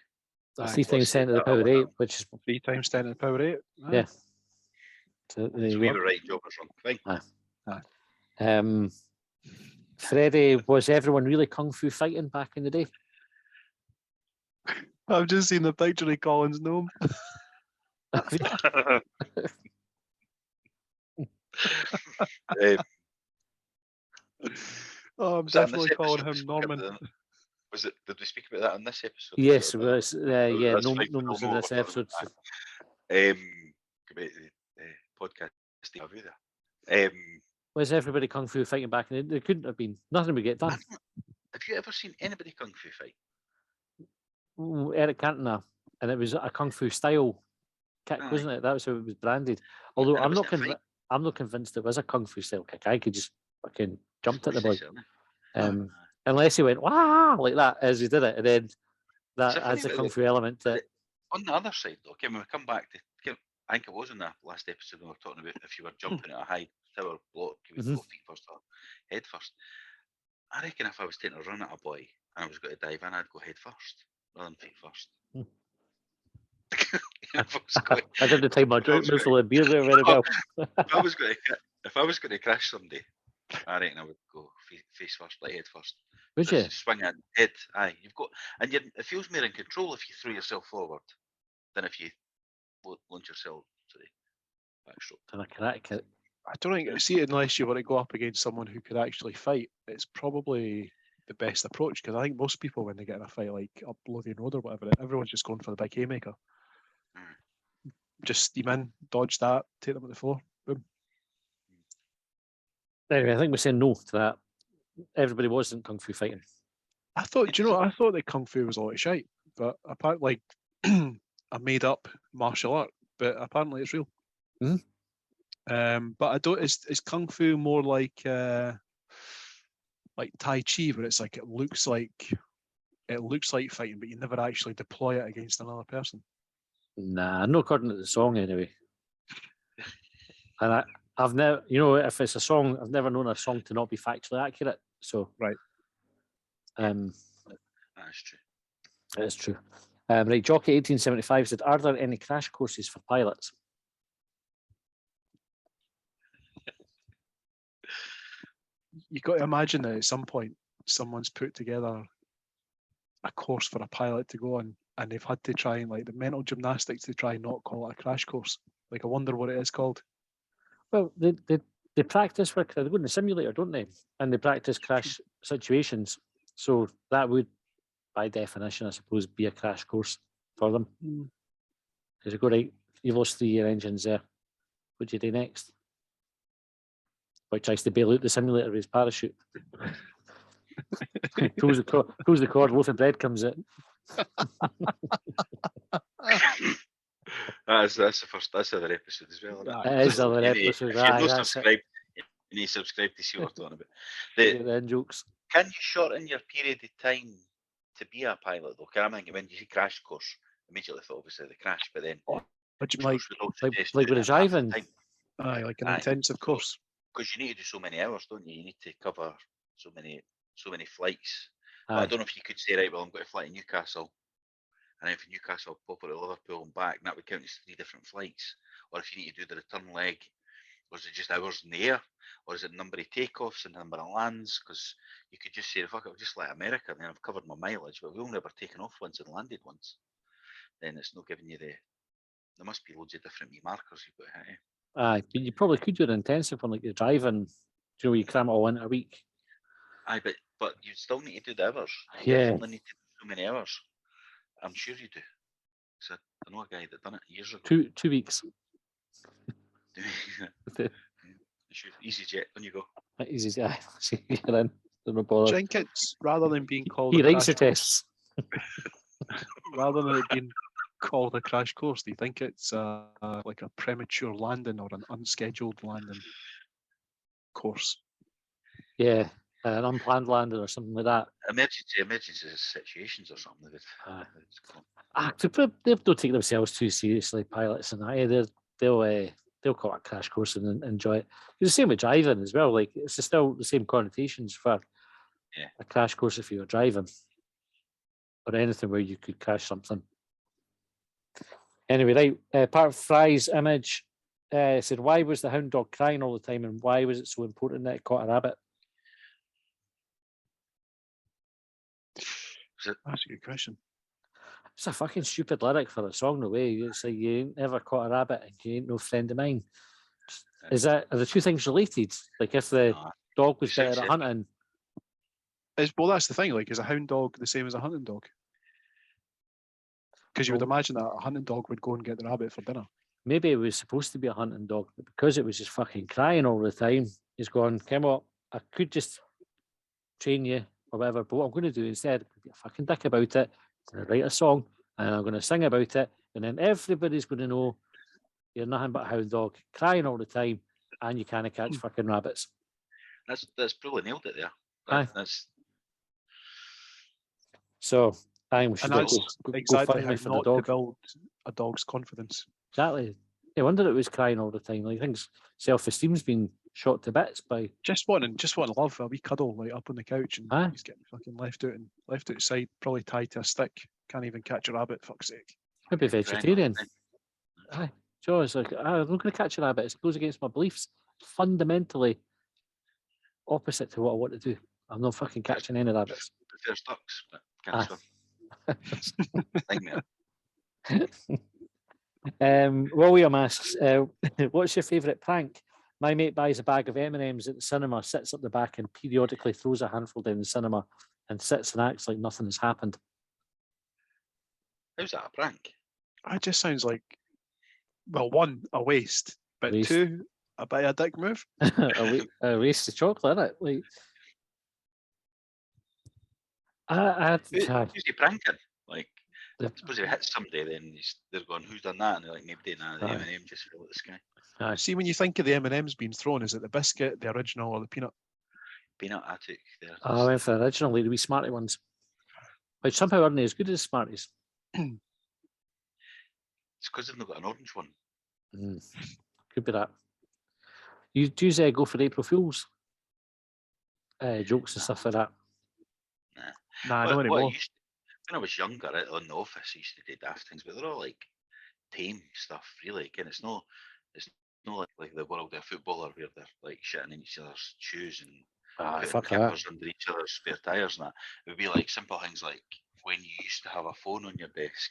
3 times 10 to the power 8, which is 3 times 10 to the power 8. Yeah. So we were right, Joe was wrong. Fine. Freddie, was everyone really kung fu fighting back in the day? I've just seen the picture of Colin's gnome. I'm definitely calling him Norman. Did we speak about that on this episode? Yes, it was. Yeah, Norman was in this episode. Podcast. Was everybody kung fu fighting back in the day? There couldn't have been. Nothing would get done. Have you ever seen anybody kung fu fight? Eric Cantona, and it was a kung fu style kick, wasn't it? That was how it was branded. Although I'm not convinced it was a kung fu style kick. I could just fucking jumped at the boy, unless he went wow like that as he did it, and then that adds a kung fu element to it. On the other side, though, when we come back to, I think it was in the last episode when we were talking about if you were jumping at a high tower block, you would go feet first or head first. I reckon if I was taking a run at a boy and I was going to dive in, I'd go head first rather than feet first. I didn't time my drink missile and beer there very well. If I was going to crash someday, I reckon I would go face first, like head first. Would you? Swing it head, aye. You've got, and it feels more in control if you throw yourself forward than if you launch yourself to the back stroke. I don't think, see, unless you want to go up against someone who could actually fight, it's probably the best approach, because I think most people, when they get in a fight like up Lothian Road or whatever, everyone's just going for the big haymaker. Just steam in, dodge that, take them at the floor, boom. Anyway, I think we're saying no to that. Everybody wasn't kung fu fighting. I thought that kung fu was a lot of shite, but apparently, like, a made up martial art, but apparently it's real. But I don't. Is kung fu more like Tai Chi, where it's like it looks like fighting, but you never actually deploy it against another person? Nah, not according to the song anyway. And I've never, if it's a song, I've never known a song to not be factually accurate. So right, that's true. That's true. Right, Jockey 1875 said, are there any crash courses for pilots? You got to imagine that at some point someone's put together a course for a pilot to go on, and they've had to try and like the mental gymnastics to try and not call it a crash course. Like I wonder what it is called. Well, they practice for they go in the simulator, don't they? And they practice crash situations. So that would, by definition, I suppose, be a crash course for them. Because you go, right, you've lost 3 year engines there. What do you do next? Boy tries to bail out the simulator with his parachute. pulls the cord, loaf of bread comes out. That's the first. That's the other episode as well. It is the other episode. If you're not subscribed, you need to subscribe to see what we're talking about. The end jokes. Can you shorten your period of time to be a pilot though? Can I think when you see crash course, immediately thought obviously the crash, but then what do you mean, like with a driving? Aye, like an intensive course. Because you need to do so many hours, don't you? You need to cover so many flights. Well, I don't know if you could say, right, well, I'm going to fly to Newcastle, and then from Newcastle pop to Liverpool and back, and that would count as 3 different flights. Or if you need to do the return leg, or is it just hours in the air, or is it number of takeoffs and number of lands? Because you could just say, fuck it, I'll just fly to America, and then I've covered my mileage, but we've only ever taken off once and landed once. Then it's not giving you the. There must be loads of different wee markers you've got to hit. Aye, but you probably could do an intensive one, like you're driving. You know, you cram it all in a week. Aye, but you still need to do the hours. Yeah. You definitely need to do so many hours. I'm sure you do. So I know a guy that done it years ago. 2 weeks. Easy jet, on you go. Easy, yeah. You're in. Don't bother. I think it's rather than being called. He writes the tests. Rather than it being called a crash course, do you think it's like a premature landing or an unscheduled landing course? Yeah, an unplanned landing or something like that. Emergency situations or something. They don't take themselves too seriously, pilots and that. They'll call it a crash course and enjoy it. It's the same with driving as well. Like it's still the same connotations for a crash course if you were driving or anything where you could crash something. Anyway, right. Part of Fry's image said, "Why was the hound dog crying all the time, and why was it so important that it caught a rabbit?" That's a good question. It's a fucking stupid lyric for a song, no way. It's like, you ain't never caught a rabbit and you ain't no friend of mine. Are the two things related? Like if the dog was better at hunting? Well, that's the thing. Like, is a hound dog the same as a hunting dog? Because you would imagine that a hunting dog would go and get the rabbit for dinner. Maybe it was supposed to be a hunting dog, but because it was just fucking crying all the time, he's gone, come on, I could just train you or whatever, but what I'm going to do instead, I'm going to be a fucking dick about it. I'm going to write a song and I'm going to sing about it, and then everybody's going to know you're nothing but a hound dog, crying all the time, and you can't catch fucking rabbits. That's probably nailed it there. That's so. We should that's go exactly how for not the dog. to build a dog's confidence. Exactly. No wonder it was crying all the time. Like, I think self-esteem's been shot to bits by just wanting love, a wee cuddle, like up on the couch, and he's getting fucking left outside, probably tied to a stick. Can't even catch a rabbit. Fuck's sake. Maybe vegetarian. Aye. Joe is like, I'm not going to catch a rabbit. It goes against my beliefs. Fundamentally opposite to what I want to do. I'm not fucking catching any rabbits. There's ducks, but can't swim. William asks, what's your favourite prank? My mate buys a bag of M&Ms at the cinema, sits up the back and periodically throws a handful down the cinema and sits and acts like nothing has happened. How's that a prank? It just sounds like, well, one, a waste, but two, a bit of a dick move. a waste of chocolate, isn't it? Like, who's he pranking? Like, I suppose if it hits somebody, then they're going, "Who's done that?" And they're like, "Nobody." Nah, the M&M just fell out the sky. See, when you think of the M&Ms being thrown, is it the biscuit, the original, or the peanut? Peanut, I took there. I went for the original, like the wee Smartie ones, which somehow aren't as good as Smarties. It's because they've not got an orange one. Could be that. You do go for April Fools jokes and stuff like that. Nah, I don't anymore. when I was younger on The Office, I used to do daft things, but they're all like tame stuff, really. Again, it's not like the world of a footballer where they're like shitting in each other's shoes and putting Fuck that. kippers under each other's spare tires and that. It would be like simple things like when you used to have a phone on your desk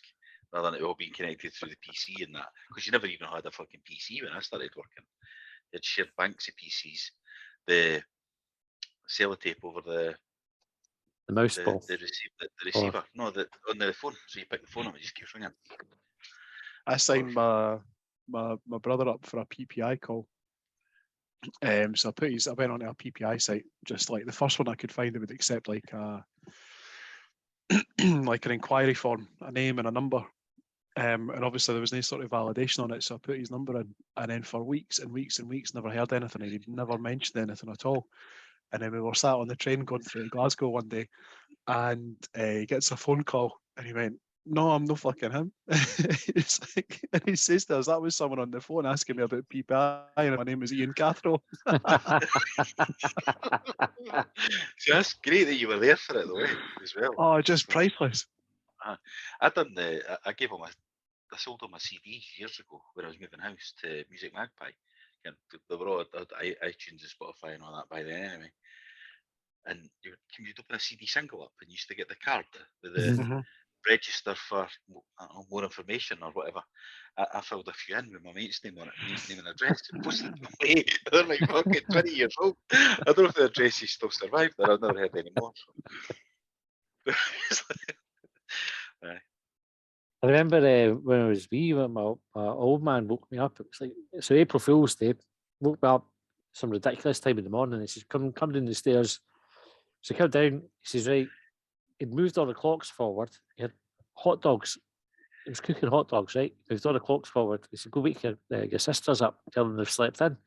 rather than it all being connected through the PC and that. Because you never even had a fucking PC when I started working. You had shared banks of PCs. The sellotape over the mouse the, ball. the, receiver. No, on the phone. So you pick the phone up and it just keeps ringing. I signed my brother up for a PPI call. So I went onto a PPI site, just like the first one I could find that would accept like a like an inquiry form, a name and a number. And obviously there was no sort of validation on it, so I put his number in, and then for weeks and weeks and weeks never heard anything, and he'd never mentioned anything at all. And then we were sat on the train going through Glasgow one day, and he gets a phone call, and he went, "No, I'm no fucking him." It's like, and he says to us, "That was someone on the phone asking me about PPI, and my name is Ian Cathro." So that's great that you were there for it though, as well. Oh, just priceless. I gave him I sold him a CD years ago when I was moving house to Music Magpie. And they were all had iTunes and Spotify and all that by then anyway. And you'd open a CD single up and you used to get the card with the register for more information or whatever. I filled a few in with my mate's name on it, mate's name and address, and posted them away. They're like fucking 20 years old. I don't know if the addresses still survived, or I've never heard any more. So. I remember when I was wee, when my old man woke me up. It was like, so April Fool's Day, woke me up some ridiculous time in the morning. He says, come down the stairs. So I come down, he says, right, he'd moved all the clocks forward. He had hot dogs. He was cooking hot dogs, right? Moved all the clocks forward. He said, go wake your sisters up, tell them they've slept in.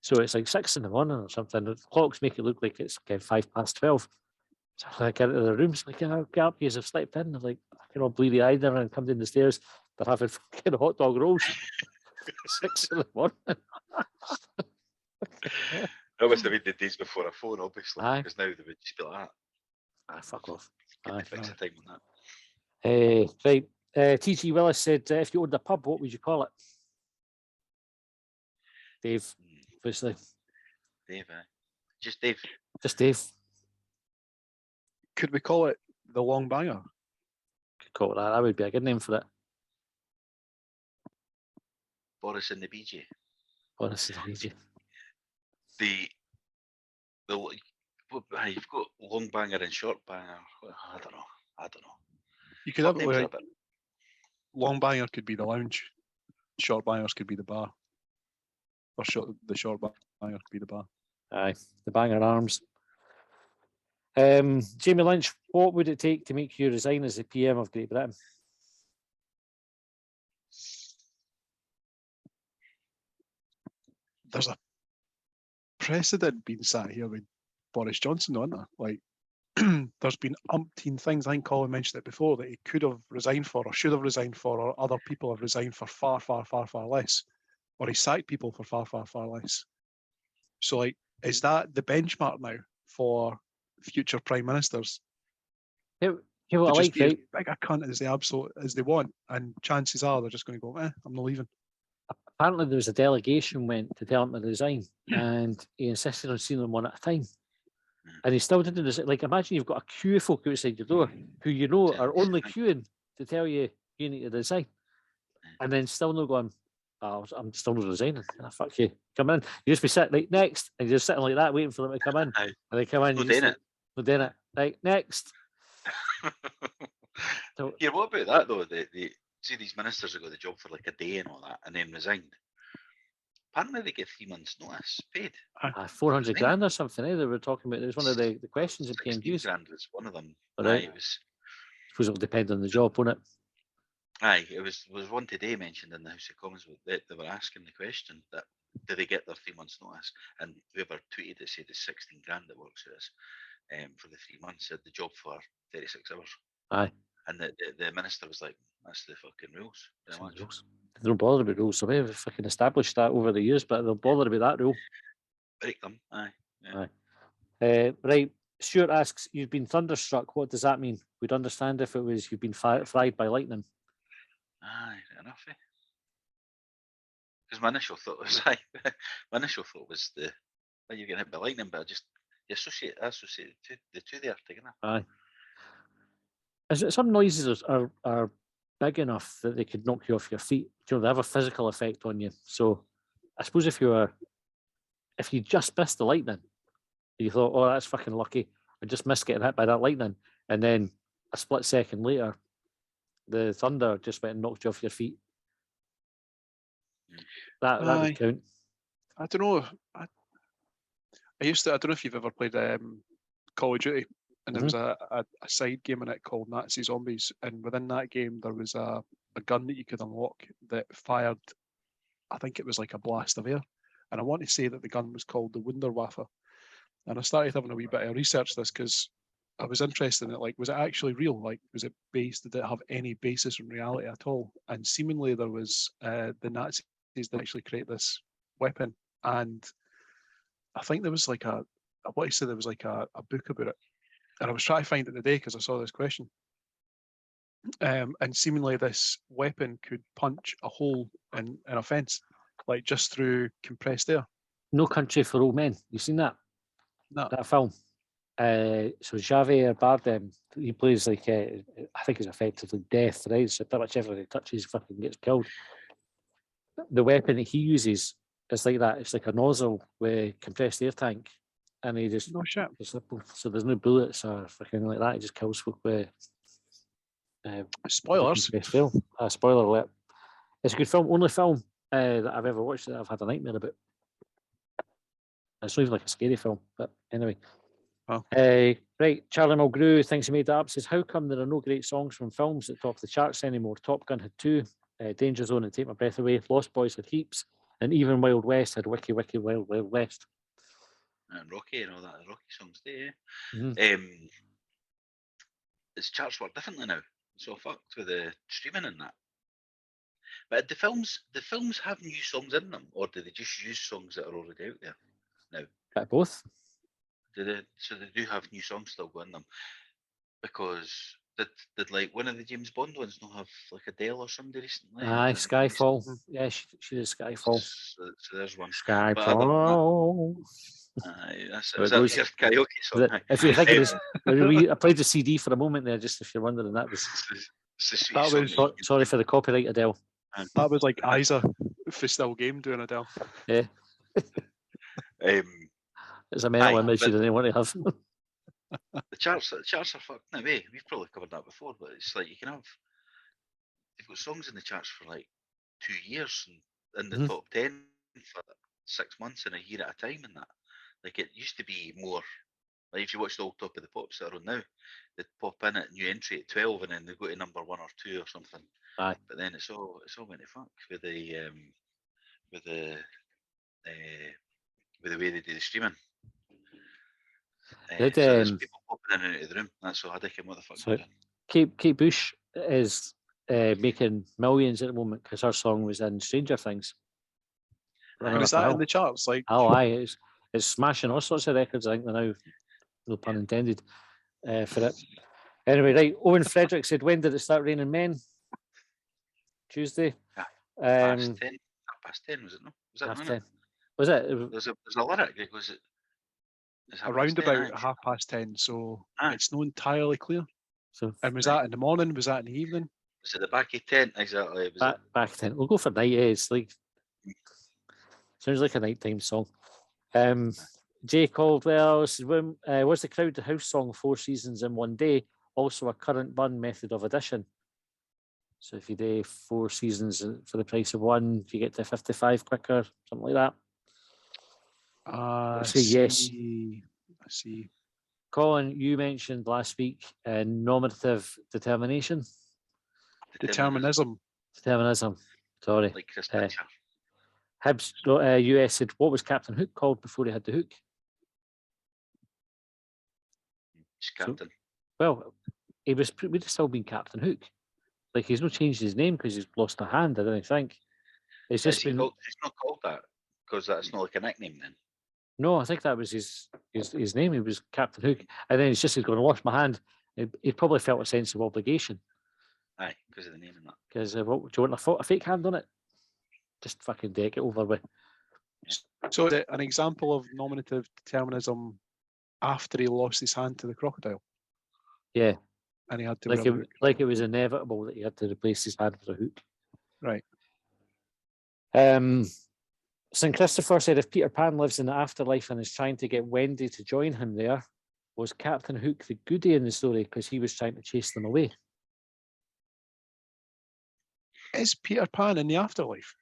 So it's like 6 a.m. or something. The clocks make it look like it's 12:05. So I get into the rooms, like, get up, you have slept in. They're like, I cannot bleedy either, and come down the stairs. They're having fucking hot dog rolls. 6 a.m. That must have been the days before a phone, obviously. Aye. Because now they would just be like that. Fuck off. Get the fix of time on that. Right. T.G. Willis said, if you owned a pub, what would you call it? Dave, obviously. Dave, just Dave. Just Dave. Could we call it the Longbanger? Could call it that. That would be a good name for it. Boris and the BJ. Boris and the BJ. You've got Longbanger and Shortbanger. I don't know. You could have it like Longbanger could be the lounge, Shortbangers could be the bar, or the Shortbanger could be the bar. Aye, the Banger Arms. Jamie Lynch, what would it take to make you resign as the PM of Great Britain? There's a precedent being sat here with Boris Johnson, isn't there? Like, there's been umpteen things. I think Colin mentioned it before that he could have resigned for, or should have resigned for, or other people have resigned for far, far, far, far less, or he sacked people for far, far, far less. So, like, is that the benchmark now for future prime ministers? Yeah, well, to I just like, be as big a cunt as they want, and chances are they're just going to go, I'm not leaving. Apparently there was a delegation went to tell him to resign, and he insisted on seeing them one at a time. And he still didn't resign. Like, imagine you've got a queue of folk outside your door who you know are only queuing to tell you you need to resign, and then still not going, I'm still not resigning. Fuck you. Come in. You just be sitting like next, and you're just sitting like that, waiting for them to come in. And they come in. We're doing it. We're doing it. Right, next. So, yeah, what about that though? See, these ministers have got the job for like a day and all that, and then resigned. Apparently, they get 3 months' notice paid. 400 grand or something. They were talking about. It was one of the questions that came due. 16 grand was one of them. Right. It was. I suppose it'll depend on the job, won't it? Aye, it was one today mentioned in the House of Commons that they were asking the question that do they get their 3 months' notice, and whoever tweeted it said it's 16 grand that works with us for the 3 months, said the job for 36 hours. Aye. And the minister was like, that's the fucking rules. They don't bother about rules. So they've fucking established that over the years, but they'll bother about that rule. Break them. Aye. Yeah. Aye. Right. Stuart asks, "You've been thunderstruck. What does that mean?" We'd understand if it was you've been fried by lightning. Aye, fair enough. Because my initial thought was my initial thought was the you're getting hit by lightning, but I associate the two there together. Aye. Is it some noises are big enough that they could knock you off your feet? You know, they have a physical effect on you. So I suppose if you just missed the lightning, you thought, oh, that's fucking lucky. I just missed getting hit by that lightning. And then a split second later, the thunder just went and knocked you off your feet. That would count. I don't know. I don't know if you've ever played Call of Duty, and there was a side game in it called Nazi Zombies, and within that game there was a gun that you could unlock that fired, I think it was like a blast of air, and I want to say that the gun was called the Wunderwaffe. And I started having a wee bit of research this because I was interested in it. Like, was it actually real? Like, was it based? Did it have any basis in reality at all? And seemingly there was the Nazis did actually create this weapon, and I think there was like I want to say there was like a book about it, and I was trying to find it today because I saw this question. And seemingly this weapon could punch a hole in a fence, like just through compressed air. No Country for Old Men. You seen that? No. That film. So Javier Bardem, he plays like I think he's effectively death, right? So pretty much everything he touches fucking gets killed. The weapon that he uses is like that. It's like a nozzle with compressed air tank, and he just No shit. So there's no bullets or fucking like that. He just kills folk with. Spoilers. Spoiler alert. It's a good film. Only film that I've ever watched that I've had a nightmare about. It's not even like a scary film, but anyway. Oh. Right, Charlie Mulgrew thinks he made that up. Says, how come there are no great songs from films that top the charts anymore? Top Gun had 2, Danger Zone and Take My Breath Away, Lost Boys had heaps, and even Wild West had Wiki Wiki Wild Wild West. And Rocky and all that, the Rocky songs there. Mm-hmm. Its charts work differently now. So fucked with the streaming and that. But the films have new songs in them, or do they just use songs that are already out there now? Bit both. So they do have new songs still going them, because did like one of the James Bond ones not have like Adele or somebody recently? Aye, Skyfall. Yeah, she did Skyfall. So there's one. Skyfall. Aye, is that your karaoke song? If you're thinking, I played the CD for a moment there, just if you're wondering, that was. Sorry for the copyright, Adele. That was like Isa for Still Game doing Adele. Yeah. It's a mental image you didn't want to have. The charts are fucked now. We've probably covered that before, but it's like you've got songs in the charts for like 2 years and in the top 10 for 6 months and a year at a time, and that. Like, it used to be more like if you watch the old Top of the Pops that are on now, they'd pop in at new entry at 12 and then they go to number 1 or 2 or something. Aye. But then it's all went to fuck with the way they do the streaming. So there's people popping in and out of the room. That's all. I think what the fuck. So Kate Bush is making millions at the moment because her song was in Stranger Things. Was that in the charts? Like, oh, aye, it's smashing all sorts of records. I think they're now, no pun intended, for it. Anyway, right. Owen Frederick said, when did it start raining men? Tuesday. Past 10, was it? No, was that half 10? Was it? There's a lyric. Was it? Around about 10:30, so it's not entirely clear. So, and was that in the morning? Was that in the evening? Was it the back of 10? Exactly. Back of 10. We'll go for night. It's like sounds like a nighttime song. Jay Caldwell says, was the Crowd the House song 4 seasons in one day also a current bun method of addition? So if you do 4 seasons for the price of 1, you get to 55 quicker, something like that. Say yes. I see. Colin, you mentioned last week normative determination. Determinism. Sorry. Like Chris Pitcher. Hibs US said, what was Captain Hook called before he had the hook? Captain. Well, would have still been Captain Hook. Like, he's not changed his name because he's lost a hand, I don't think. It's just been. He's not called that because that's not like a nickname then. No, I think that was his name. He was Captain Hook. And then he's going to wash my hand. He probably felt a sense of obligation. Aye, because of the name and that. Because do you want a fake hand on it? Just fucking deck it over with. So is it an example of nominative determinism after he lost his hand to the crocodile Yeah. and he had to Like wear a hook? like it was inevitable that he had to replace his hand with a hook. Right. St. Christopher said if Peter Pan lives in the afterlife and is trying to get Wendy to join him there, was Captain Hook the goodie in the story because he was trying to chase them away? Is Peter Pan in the afterlife?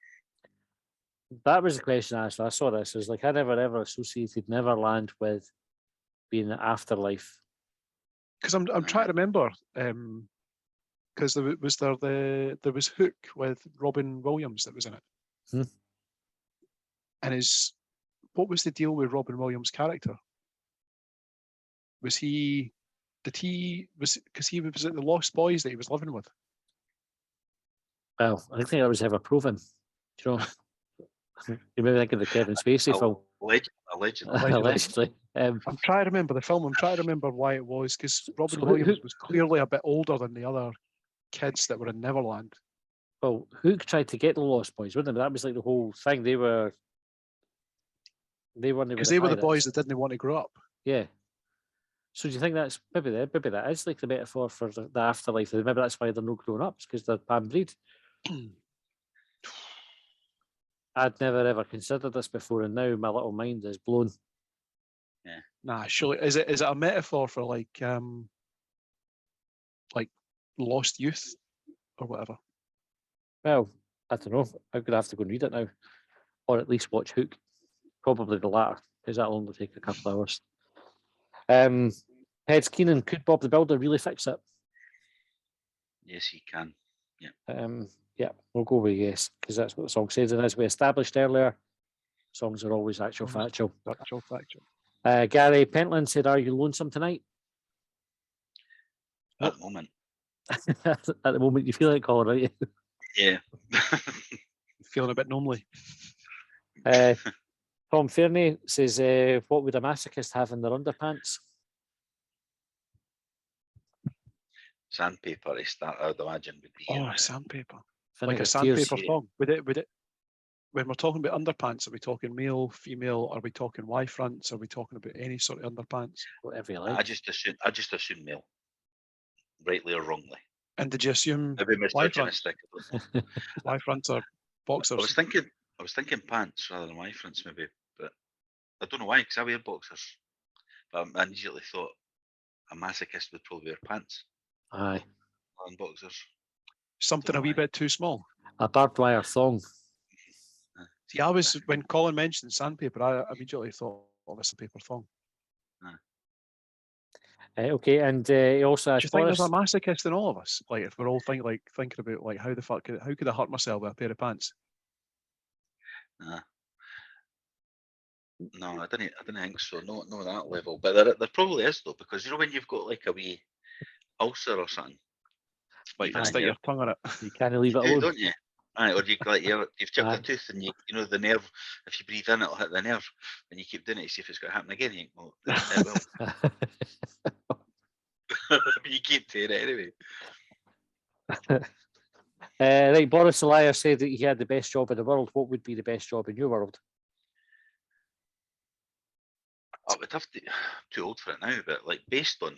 That was the question I asked. I saw this. It was like I never ever associated Neverland with being the afterlife. Because I'm trying to remember. Because there was Hook with Robin Williams that was in it. Hmm. And what was the deal with Robin Williams' character? Because he was at the Lost Boys that he was living with. Well, I don't think that was ever proven. Do you know? You maybe think of the Kevin Spacey film. Allegedly. Allegedly. I'm trying to remember the film. I'm trying to remember why it was, because Robin So Williams was clearly a bit older than the other kids that were in Neverland. Well, Hook tried to get the Lost Boys, wasn't it? That was like the whole thing. They were Because they were the boys that didn't want to grow up. Yeah. So do you think that's maybe that is like the metaphor for the afterlife? Maybe that's why they're not grown ups, because they're pan breed. I'd never ever considered this before, and now my little mind is blown. Yeah. Nah, surely is it a metaphor for like lost youth or whatever? Well, I don't know. I'm gonna have to go and read it now, or at least watch Hook. Probably the latter, because that'll only take a couple of hours. Heads Keenan, could Bob the Builder really fix it? Yes, he can. Yeah. Yeah, we'll go with yes, because that's what the song says. And as we established earlier, songs are always actual factual. Actual factual. Gary Pentland said, "Are you lonesome tonight?" At the moment. At the moment, you feel like calling, right? Yeah. Feeling a bit lonely. Tom Fairney says, "What would a masochist have in their underpants?" Sandpaper, I would imagine, would be. Sandpaper. Vinegar Like a sandpaper tears. thong. Would it? When we're talking about underpants, are we talking male, female? Are we talking Y fronts? Are we talking about any sort of underpants? Whatever you like. I just assume male, rightly or wrongly. And did you assume Maybe Y fronts? misogynistic. Y fronts are boxers. I was thinking pants rather than Y fronts, maybe, but I don't know why, because I wear boxers. But I immediately thought a masochist would probably wear pants. Aye. And boxers. Something a wee bit too small. A barbed wire thong. See, when Colin mentioned sandpaper, I immediately thought of a sandpaper thong. Okay, and he also Do you think there's a masochist in all of us? Like, if we're all thinking about like how could I hurt myself with a pair of pants? No, I didn't think so. No, that level. But there probably is though, because when you've got like a wee ulcer or something, like you stick your tongue on it. You can't leave it alone, don't you? Aye, or you've chipped a tooth and the nerve. If you breathe in, it'll hit the nerve, and you keep doing it to see if it's going to happen again. You think, well, it will. But you keep doing it anyway. Right, Boris Elias said that he had the best job in the world. What would be the best job in your world? I would have to. Too old for it now, but like based on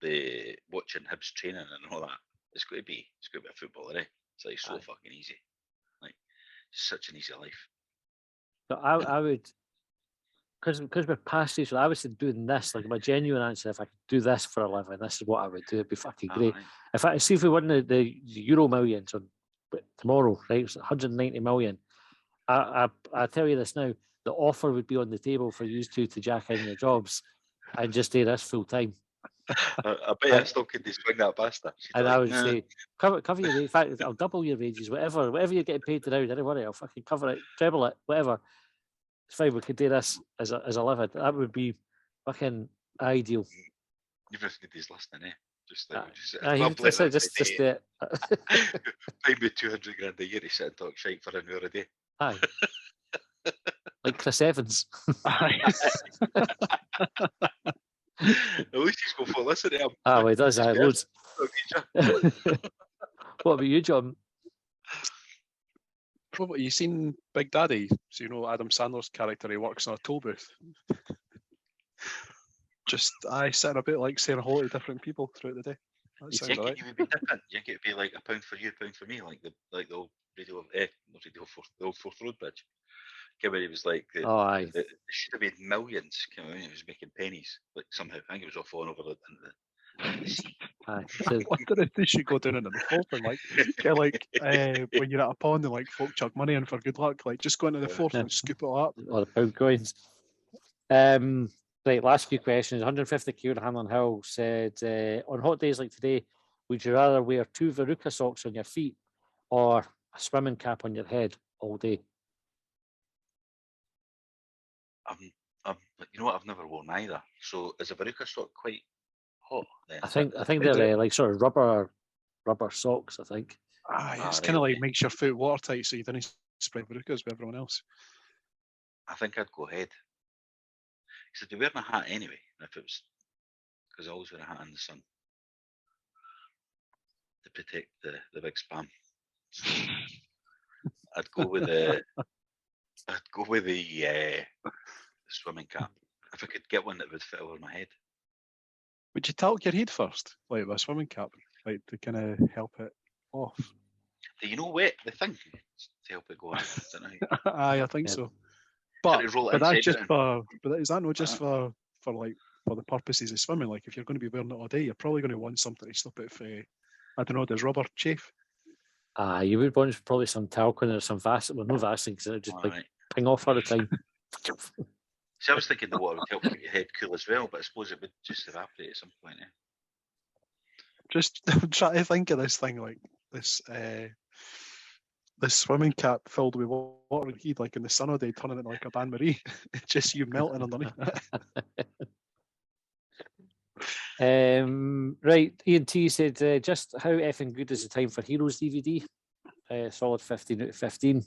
the watching Hibs training and all that, it's going to be a footballer. It's like so fucking easy. Like it's such an easy life. But I would, because we're past this, I was doing this. Like my genuine answer, if I could do this for a living, this is what I would do. It'd be fucking great. If I see if we win the Euro Millions on tomorrow, right? It's 190 million. I tell you this now, the offer would be on the table for you two to jack in your jobs and just do this full time. I bet I still could swing that past her. And like, I would say, cover your wages. In fact, I'll double your wages, whatever you're getting paid now. Don't worry, I'll fucking cover it, treble it, whatever. It's fine. We could do this as a living. That would be fucking ideal. You've listened to this listening, Just it. Pay me 200 grand a year to sit and talk shite for an hour a day. Aye. Like Chris Evans. Aye. At least he's got for listen to him. Ah, well, he does. He's Loads. better. What about you, John? Probably you seen Big Daddy? So you know Adam Sandler's character, he works in a toll booth. Just sitting a bit like saying hello to different people throughout the day. That You sounds think alright. it would be different? You think it would be like £1 for you, £1 for me, like the old radio, the old Forth Road Bridge. Where he was like, Oh, aye. it should have made millions. When he was making pennies, like somehow. I think it was all falling over into the sea. Aye. I wonder if they should go down into the Forth and when you're at a pond and like folk chuck money in for good luck, like just go into the Forth and scoop it all up. Or the pound coins. Right, last few questions. 150 Kieran Hanlon Hill said, on hot days like today, would you rather wear 2 Veruca socks on your feet or a swimming cap on your head all day? You know what? I've never worn either. So is a Veruca sock quite hot then? I think they're like sort of rubber socks, I think. It's kind of like makes your foot watertight so you don't spread Verucas with everyone else. I think I'd go ahead. Because I'd be wearing a hat anyway, if it was, because I always wear a hat in the sun to protect the big spam. So I'd go with the swimming cap if I could get one that would fit over my head. Would you talc your head first, like with a swimming cap, like to kind of help it off? Do you know wet the thing to help it go on? Aye, I think so. But that's just for. But is that not just for the purposes of swimming? Like if you're going to be wearing it all day, you're probably going to want something to stop it for. I don't know. Does rubber chafe? You would want probably some talc on it or some Vaseline. Well, no Vaseline because it would just ping off all the time. See, I was thinking the water would help keep your head cool as well, but I suppose it would just evaporate at some point. Just I'm trying to think of this thing like this. This swimming cap filled with water and heat, like in the sun all day, turning it like a Ban Marie. It's just you melting underneath it. Right, Ian T said, just how effing good is the time for Heroes DVD? Solid 15 out of 15.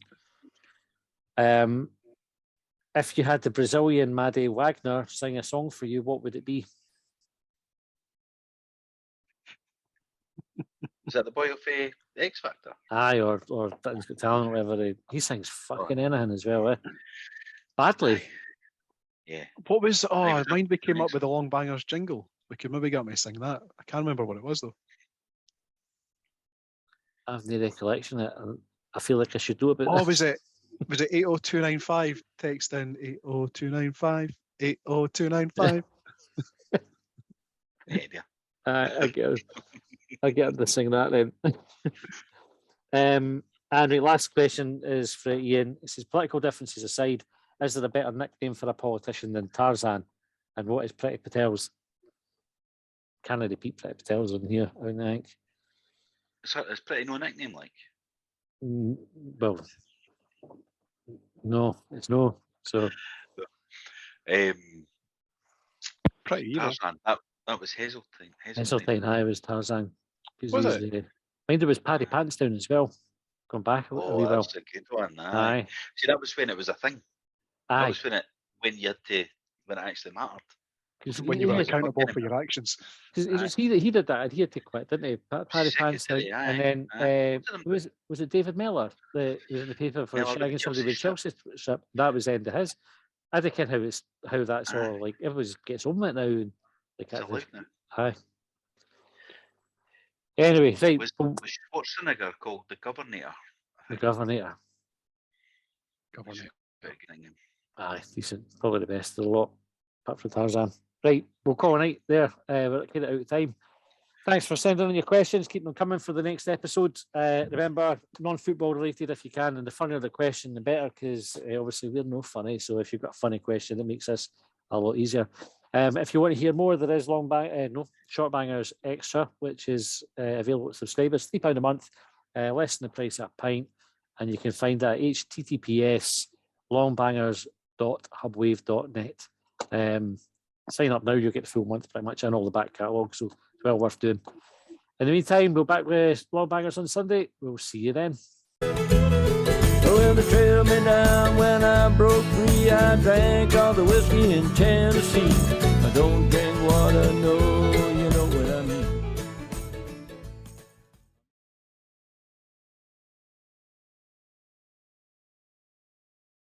If you had the Brazilian Maddie Wagner sing a song for you, what would it be? Is that the boy of the X Factor? Aye, or Britain's Got Talent, or whatever. He sings fucking anything as well, Badly. Yeah. What was? Mine we came up with the Longbangers jingle. We could maybe get me to sing that. I can't remember what it was though. I have no recollection. I feel like I should know about this. Was it 80295? Text in 80295 80295. Yeah. I get him to sing that then. And the last question is for Ian. It says, political differences aside, is there a better nickname for a politician than Tarzan? And what is Priti Patel's? Can I repeat Priti Patel's on here? I think. Is Priti no nickname like? Well, no, it's no. So, Pretty Tarzan. That was Hazeltine. Hazeltine, I was Tarzan. Was it? I think there was Paddy Pantsdown as well. Going back a wee while. That's a good one. Aye. See, that was when it was a thing. Aye. That was when it actually mattered. When you were accountable for your actions. Because he did that. He had to quit, didn't he? Paddy Pantsdown, and then was it David Mellor? Was in the paper for shagging somebody with Chelsea strip. That was the end of his. I don't care how that's all like. Everybody gets on with it now. And It's now. Aye. Anyway, right. Was Schwarzenegger called the Governator? The Governator. Aye, decent. Probably the best of the lot, apart from Tarzan. Right, we'll call a night there. We're kind of out of time. Thanks for sending in your questions. Keep them coming for the next episode. Remember, non-football related if you can, and the funnier the question, the better, because obviously we're no funny. So if you've got a funny question, it makes us a lot easier. If you want to hear more, there is Shortbangers Extra, which is available to subscribers, £3 a month, less than the price of a pint, and you can find that at https://longbangers.hubwave.net. Sign up now, you'll get the full month pretty much and all the back catalogue, so it's well worth doing. In the meantime, we'll be back with Longbangers on Sunday. We'll see you then. Well, they trailed me down when I broke free. I drank all the whiskey in Tennessee. Don't get